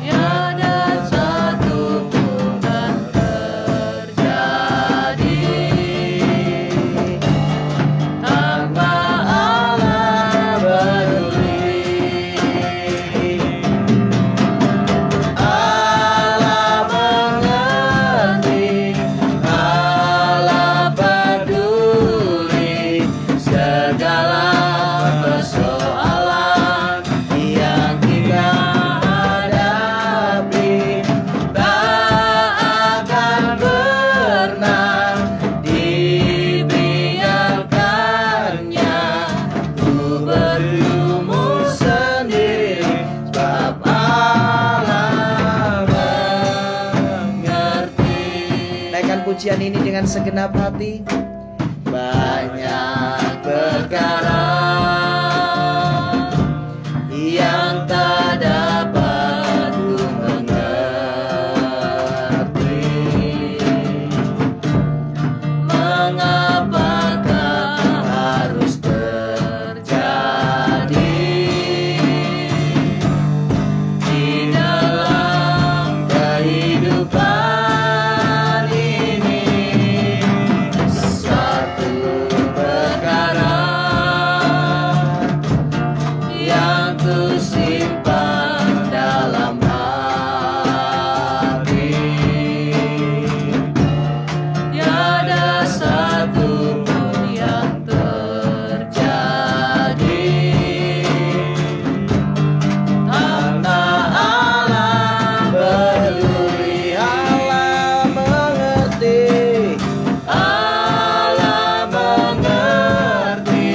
Tiada satu pun tak terjadi tanpa Allah peduli. Allah mengerti, Allah peduli segala persoalan yang kita hadapi. Tak akan pernah dibiarkannya ku bergumul sendiri, sebab Allah mengerti. Naikkan pujian ini dengan segenap hati. Banyak perkara yang tak dapat ku mengerti, mengapakah harus terjadi di dalam kehidupan ini. Satu perkara yang ku simpan dalam hati, Tiada satu pun yang terjadi tanpa Allah peduli. Allah mengerti, Allah mengerti,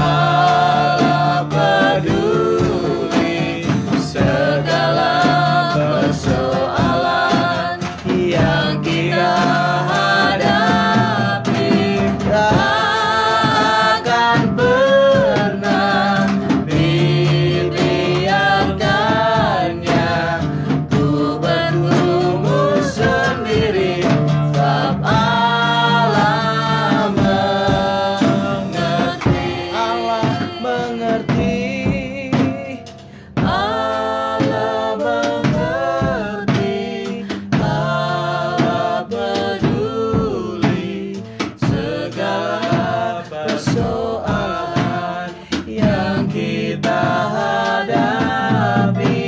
Allah peduli segala persoalan yang kita hadapi. Tak akan pernah dibiarkannya ku bergumul sendiri, sebab Allah mengerti. Allah mengerti, Allah mengerti, Allah peduli segala persoalan yang kita hadapi.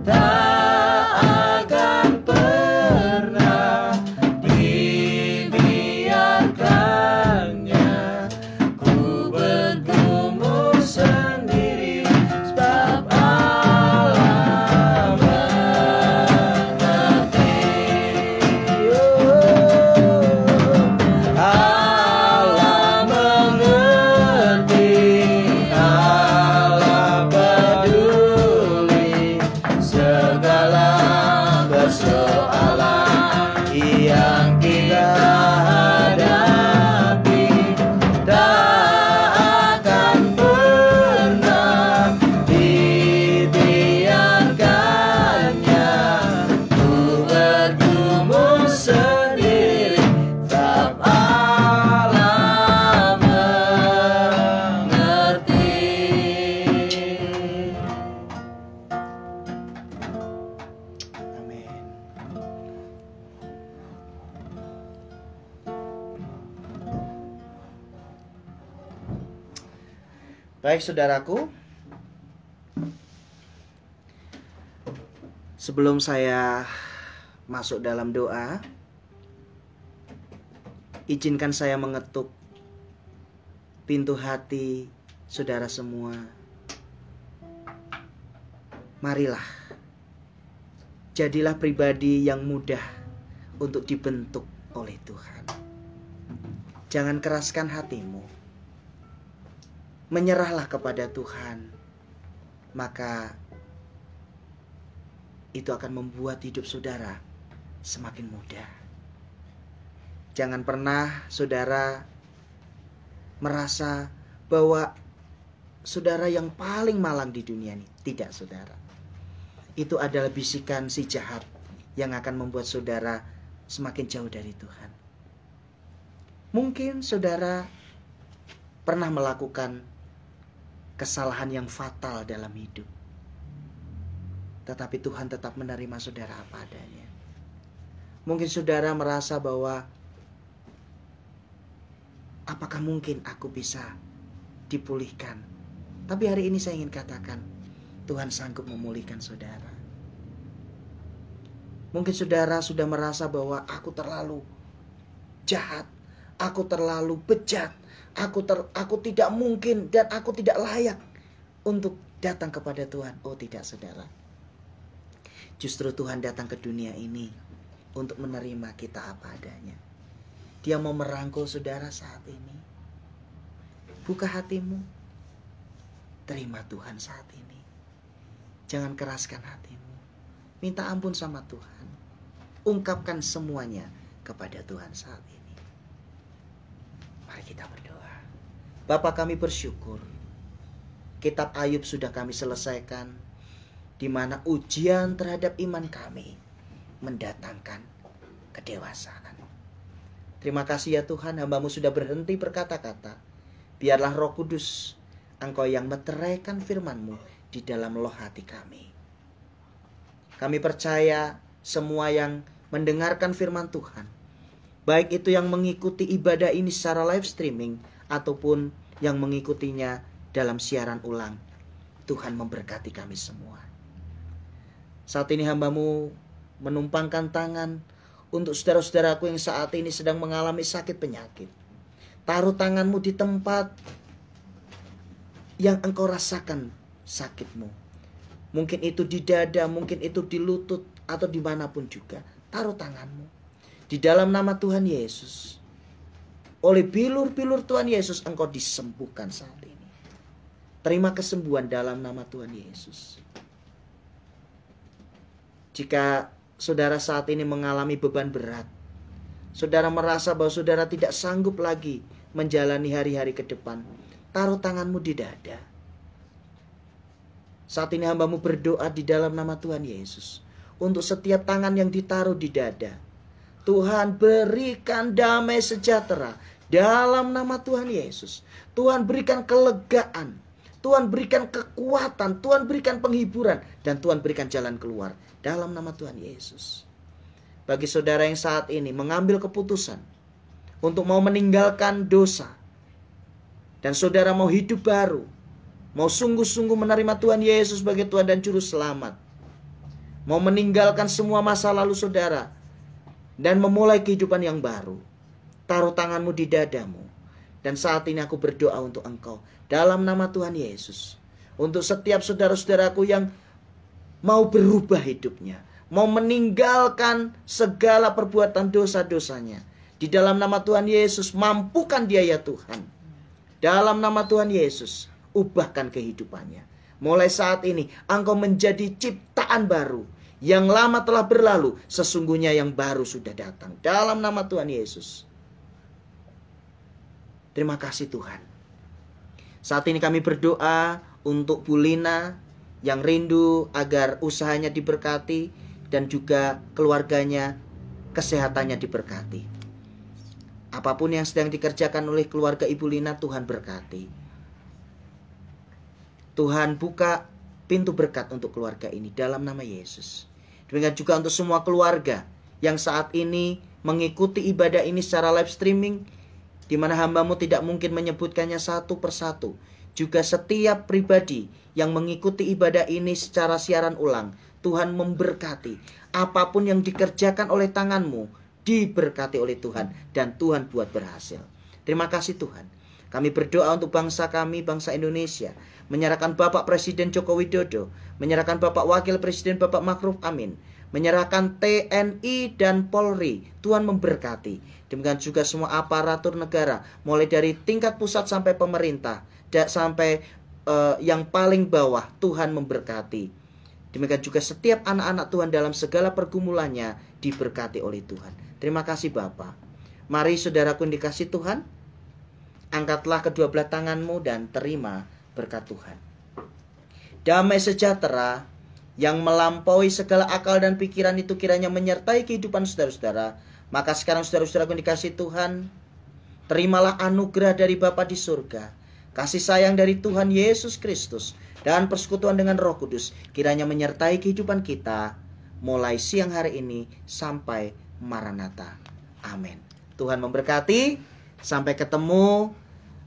Tak akan pernah dibiarkannya ku bergumul sendiri, sebab Allah mengerti. Allah mengerti, Allah peduli segala persoalan yang kita hadapi. Tak akan pernah dibiarkannya Baik saudaraku, sebelum saya masuk dalam doa, izinkan saya mengetuk pintu hati saudara semua. Marilah, jadilah pribadi yang mudah untuk dibentuk oleh Tuhan. Jangan keraskan hatimu. Menyerahlah kepada Tuhan. Maka itu akan membuat hidup saudara semakin mudah. Jangan pernah saudara merasa bahwa saudara yang paling malang di dunia ini. Tidak, saudara. Itu adalah bisikan si jahat yang akan membuat saudara semakin jauh dari Tuhan. Mungkin saudara pernah melakukan kesalahan yang fatal dalam hidup. Tetapi Tuhan tetap menerima saudara apa adanya. Mungkin saudara merasa bahwa apakah mungkin aku bisa dipulihkan? Tapi hari ini saya ingin katakan, Tuhan sanggup memulihkan saudara. Mungkin saudara sudah merasa bahwa aku terlalu jahat, aku terlalu bejat, aku tidak mungkin dan aku tidak layak untuk datang kepada Tuhan. Oh tidak, saudara. Justru Tuhan datang ke dunia ini untuk menerima kita apa adanya. Dia mau merangkul saudara saat ini. Buka hatimu. Terima Tuhan saat ini. Jangan keraskan hatimu. Minta ampun sama Tuhan. Ungkapkan semuanya kepada Tuhan saat ini. Mari kita berdoa. Bapa, kami bersyukur. Kitab Ayub sudah kami selesaikan, di mana ujian terhadap iman kami mendatangkan kedewasaan. Terima kasih ya Tuhan, hamba-Mu sudah berhenti berkata-kata. Biarlah Roh Kudus, Engkau yang meteraikan firman-Mu di dalam loh hati kami. Kami percaya semua yang mendengarkan firman Tuhan, baik itu yang mengikuti ibadah ini secara live streaming ataupun yang mengikutinya dalam siaran ulang, Tuhan memberkati kami semua. Saat ini hamba-Mu menumpangkan tangan untuk saudara-saudaraku yang saat ini sedang mengalami sakit penyakit. Taruh tangan-Mu di tempat yang Engkau rasakan sakit-Mu. Mungkin itu di dada, mungkin itu di lutut, atau dimanapun juga. Taruh tangan-Mu. Di dalam nama Tuhan Yesus. Oleh bilur-bilur Tuhan Yesus, Engkau disembuhkan saat ini. Terima kesembuhan dalam nama Tuhan Yesus. Jika saudara saat ini mengalami beban berat, saudara merasa bahwa saudara tidak sanggup lagi menjalani hari-hari ke depan, taruh tangan-Mu di dada. Saat ini hamba-Mu berdoa di dalam nama Tuhan Yesus. Untuk setiap tangan yang ditaruh di dada, Tuhan berikan damai sejahtera dalam nama Tuhan Yesus. Tuhan berikan kelegaan, Tuhan berikan kekuatan, Tuhan berikan penghiburan, dan Tuhan berikan jalan keluar dalam nama Tuhan Yesus. Bagi saudara yang saat ini mengambil keputusan untuk mau meninggalkan dosa, dan saudara mau hidup baru, mau sungguh-sungguh menerima Tuhan Yesus sebagai Tuhan dan Juru Selamat, mau meninggalkan semua masa lalu saudara dan memulai kehidupan yang baru, taruh tangan-Mu di dadamu. Dan saat ini aku berdoa untuk engkau dalam nama Tuhan Yesus. Untuk setiap saudara-saudaraku yang mau berubah hidupnya, mau meninggalkan segala perbuatan dosa-dosanya, di dalam nama Tuhan Yesus, mampukan dia ya Tuhan. Dalam nama Tuhan Yesus, ubahkan kehidupannya. Mulai saat ini engkau menjadi ciptaan baru. Yang lama telah berlalu, sesungguhnya yang baru sudah datang. Dalam nama Tuhan Yesus. Terima kasih Tuhan. Saat ini kami berdoa untuk Bu Lina yang rindu agar usahanya diberkati dan juga keluarganya, kesehatannya diberkati. Apapun yang sedang dikerjakan oleh keluarga Ibu Lina, Tuhan berkati. Tuhan buka pintu berkat untuk keluarga ini dalam nama Yesus. Demikian juga untuk semua keluarga yang saat ini mengikuti ibadah ini secara live streaming, di mana hamba-Mu tidak mungkin menyebutkannya satu persatu. juga setiap pribadi yang mengikuti ibadah ini secara siaran ulang. Tuhan memberkati. Apapun yang dikerjakan oleh tanganmu, diberkati oleh Tuhan. Dan Tuhan buat berhasil. Terima kasih Tuhan. Kami berdoa untuk bangsa kami, bangsa Indonesia. Menyerahkan Bapak Presiden Joko Widodo. Menyerahkan Bapak Wakil Presiden Bapak Ma'ruf Amin. Menyerahkan TNI dan Polri. Tuhan memberkati. Demikian juga semua aparatur negara. Mulai dari tingkat pusat sampai pemerintah. Sampai yang paling bawah. Tuhan memberkati. Demikian juga setiap anak-anak Tuhan dalam segala pergumulannya diberkati oleh Tuhan. Terima kasih Bapak. Mari saudaraku yang dikasih Tuhan. Angkatlah kedua belah tanganmu dan terima berkat Tuhan. Damai sejahtera yang melampaui segala akal dan pikiran itu kiranya menyertai kehidupan saudara-saudara. Maka sekarang saudara-saudaraku yang dikasih Tuhan, terimalah anugerah dari Bapa di surga, kasih sayang dari Tuhan Yesus Kristus, dan persekutuan dengan Roh Kudus kiranya menyertai kehidupan kita mulai siang hari ini sampai Maranatha. Amin. Tuhan memberkati. Sampai ketemu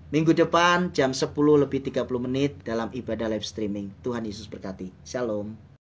minggu depan jam 10:30 dalam ibadah live streaming. Tuhan Yesus berkati. Shalom.